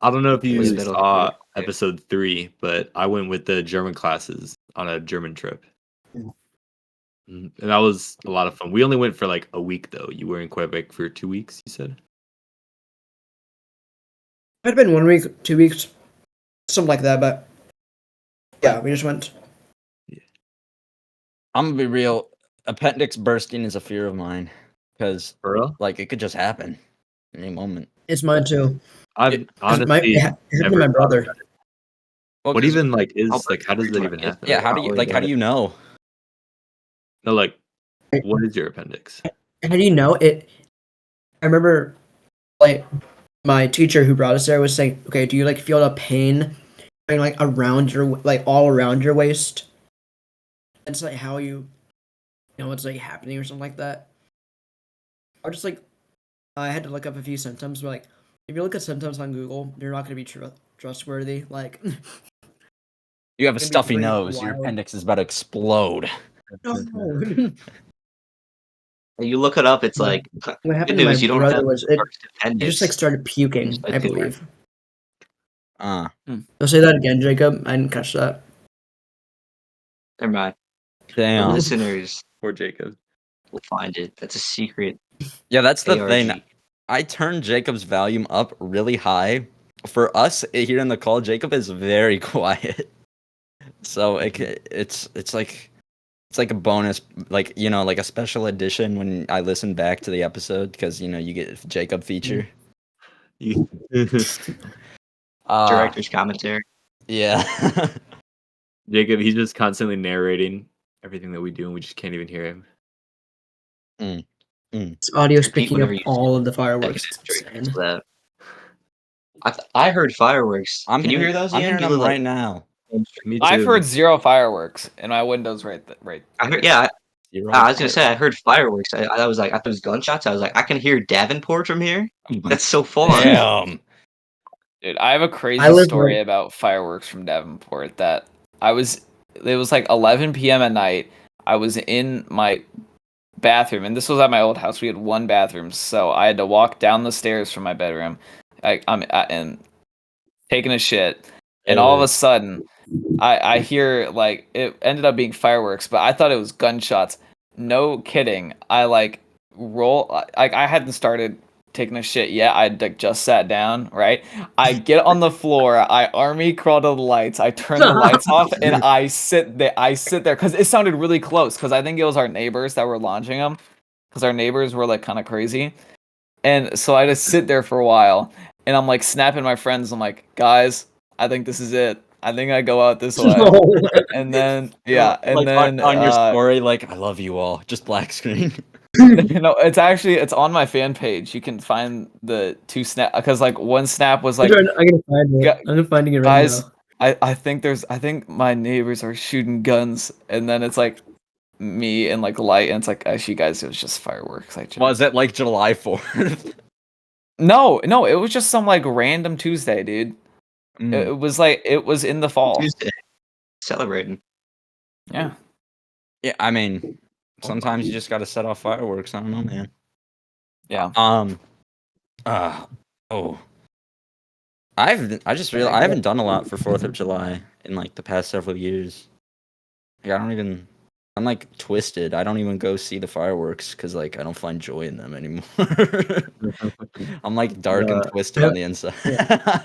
I don't know if It was you a bit saw awkward. episode 3, but I went with the German classes on a German trip. And that was a lot of fun. We only went for like a week though. You were in Quebec for 2 weeks, you said? It had been 1 week, 2 weeks, something like that. But yeah, we just went. I'm gonna be real. Appendix bursting is a fear of mine because, For real? like, it could just happen any moment. It's mine too. I've 'Cause honestly it happened to never my thought brother. about it. Well, What 'cause- even like is I'll like how does that break even it. happen? Yeah, how do I'll you worry how about do you know? No, like what is your appendix? How do you know it? I remember, like, my teacher who brought us there was saying, "Okay, do you like feel the pain, like around your like all around your waist?" It's like how you know it's like happening or something like that. Or just like I had to look up a few symptoms. But like, if you look at symptoms on Google, they're not going to be trustworthy. Like, You have a Gonna be stuffy pretty nose. Your wild. appendix is about to explode. no. And you look it up, it's What- like What good happened to my news, you don't brother have was a burst it appendix. just like started puking, I believe. You'll say that again, Jacob. I didn't catch that. Never mind. The Damn. listeners Poor Jacob. will find it. That's a secret. Yeah, that's the thing. ARG. I turned Jacob's volume up really high. For us here in the call, Jacob is very quiet. So it's like a bonus, like like a special edition when I listen back to the episode because you get Jacob feature. You- Director's commentary. Yeah. Jacob, he's just constantly narrating everything that we do and we just can't even hear him. It's audio Repeat speaking whatever up you all of the Second fireworks. It's after it insane. gets that. I heard fireworks. I'm Can you hearing- hear those? I'm Ian? hearing You them live, right now. Me too. I've heard 0 fireworks, and my window's right. I heard. Yeah, You're I right. was gonna say I heard fireworks. I was like, after those gunshots, I was like, I can hear Davenport from here. That's so far. Damn. Dude, I have a crazy I live story right- about fireworks from Davenport that it was like 11 p.m. at night. I was in my bathroom, and this was at my old house. We had one bathroom, so I had to walk down the stairs from my bedroom. And taking a shit, and all of a sudden, I hear like it ended up being fireworks, but I thought it was gunshots. No kidding. I like I hadn't started taking a shit yet. I like just sat down, right? I get on the floor, I army crawl to the lights, I turn the lights off, and I sit there because it sounded really close because I think it was our neighbors that were launching them because our neighbors were like kind of crazy. And so I just sit there for a while and I'm like snapping my friends. I'm like, guys, I think this is it. I think I go out this way. And then Like, on your story, like I love you all, just black screen. it's on my fan page. You can find the 2 snap because like one snap was like, I'm gonna find it. I'm finding it right guys, now. I think my neighbors are shooting guns, and then it's like me and like light, and it's like actually guys, it was just fireworks. Was it like July 4th? No, it was just some like random Tuesday, dude. It was like it was in the fall. Tuesday. Celebrating. Yeah. Yeah, I mean, sometimes you just gotta set off fireworks. I don't know, man. Yeah. Oh. I just realized I haven't done a lot for 4th of July in like the past several years. Like, I'm like twisted. I don't even go see the fireworks because like I don't find joy in them anymore. I'm like dark and twisted on the inside. Yeah.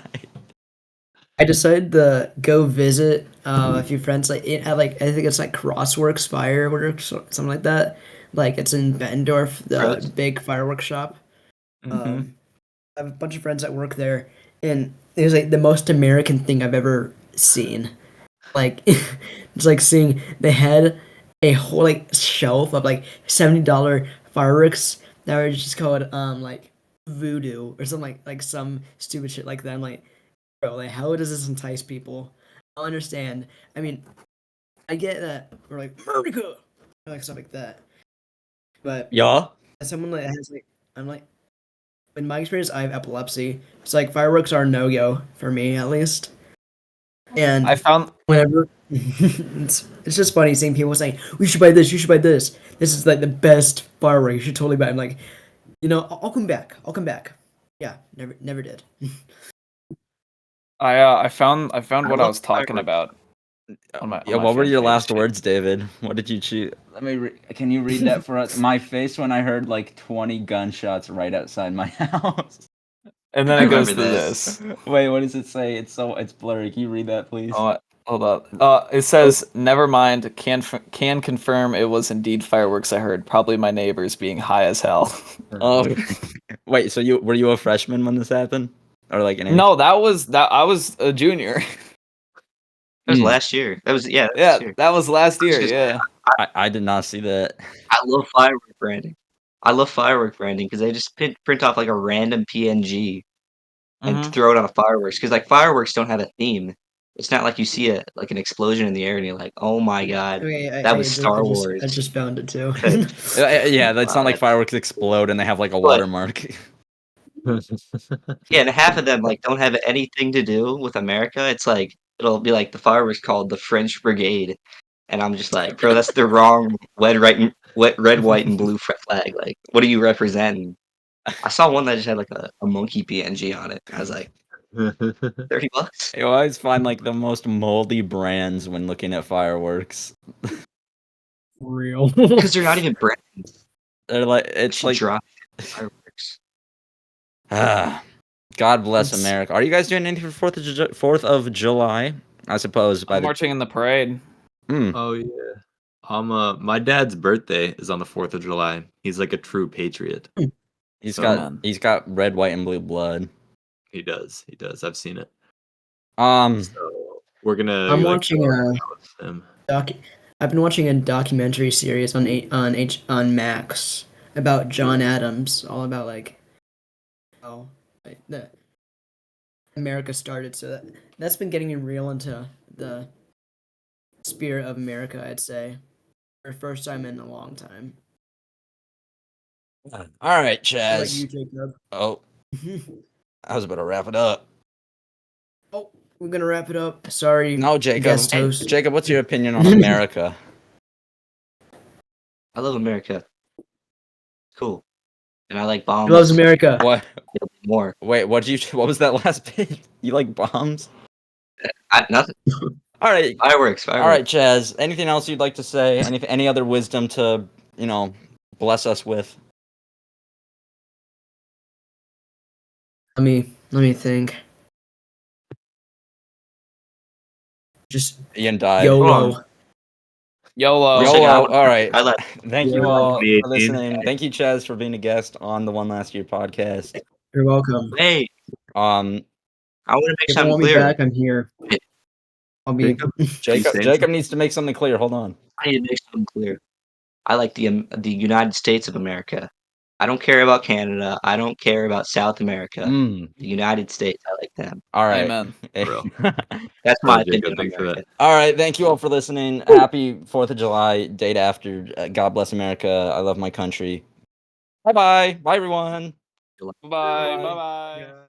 I decided to go visit a few friends. Like it had like I think it's like Crossworks Fireworks or something like that. Like it's in Bettendorf, the big fireworks shop. Mhm. I have a bunch of friends that work there, and it was like the most American thing I've ever seen. Like it's like seeing they had a whole like shelf of like $70 fireworks that were just called like voodoo or something like some stupid shit like that. I'm like, bro, like how does this entice people? I don't understand. I mean, I get that we're like America, like stuff like that, but Yeah. as someone that has like, I'm like, in my experience, I have epilepsy. So like fireworks are no go for me at least. And I found whenever it's just funny seeing people saying, "We should buy this. You should buy this. This is like the best firework. You should totally buy." It." I'm like, I'll come back. I'll come back. Yeah, never did. I found what I love was talking fireworks. about on my Yeah, what were fan your page. last words, David? What did you choose? Can you read that for us? My face when I heard like 20 gunshots right outside my house. And then I it goes remember to this. this. Wait, what does it say? It's blurry. Can you read that, please? Oh, hold up. It says, "Never mind. Can confirm it was indeed fireworks I heard. Probably my neighbors being high as hell." Oh, wait. So were you a freshman when this happened, or like an? No, I was a junior. That was last year. That was Yeah, last year. that was last year. Just- Yeah. I did not see that. I love firework branding. I love firework branding because they just print off like a random PNG and Mhm. throw it on a fireworks. Because like fireworks don't have a theme. It's not like you see like an explosion in the air and you're like, oh my god, Okay, that was Star Wars. I just found it too. Yeah, that's not like Wow. fireworks explode and they have like a But- watermark. Yeah, and half of them like don't have anything to do with America. It's like it'll be like the fireworks called the French Brigade, and I'm just like, bro, that's the wrong red, white, and blue flag. Like, what are you representing? I saw one that just had like a monkey PNG on it. I was like, $30. You always find like the most moldy brands when looking at fireworks. Real. Because they're not even brands. They're like It's it's like drop fireworks. God bless It's- America. Are you guys doing anything for 4th of July? I suppose by I'm marching in the parade. Oh yeah. My dad's birthday is on the 4th of July. He's like a true patriot. He's So- got red, white, and blue blood. He does. I've seen it. Um, So we're gonna. I'm like, watching go a with him. I've been watching a documentary series on Max about John Adams, all about like how like, the America started. So that's been getting me real into the spirit of America. I'd say for the first time in a long time. all right, What about Chaz. you, Jacob? Oh, I was about to wrap it up. Oh, we're gonna wrap it up. Sorry, No, Jacob. guest host. Jacob, what's your opinion on America? I love America. Cool. And I like He bombs. loves America. What? More. Wait, what was that last bit? You like bombs? Nothing. All right. Fireworks. All right, Chaz. Anything else you'd like to say? Any other wisdom to, bless us with? Let me think. Just Ian died. YOLO. YOLO. Wish I got YOLO. one. All right. I left. Thank you Yeah. all for 2018. listening. Thank you, Chaz, for being a guest on the One Last Year podcast. You're welcome. Hey, Um, I want to make If you something want me clear. back, I'm here. I'll be. Jacob saying Jacob needs to make something clear. Hold on. I need to make something clear. I like the United States of America. I don't care about Canada. I don't care about South America. Mm, The United States, I like them. all right. Amen. For real. That's Bro, my Jacob, opinion on thanks for America. that. All right. Thank you all for listening. Happy 4th of July, date after. God bless America. I love my country. Bye-bye. Bye, everyone. Bye. Bye. Bye.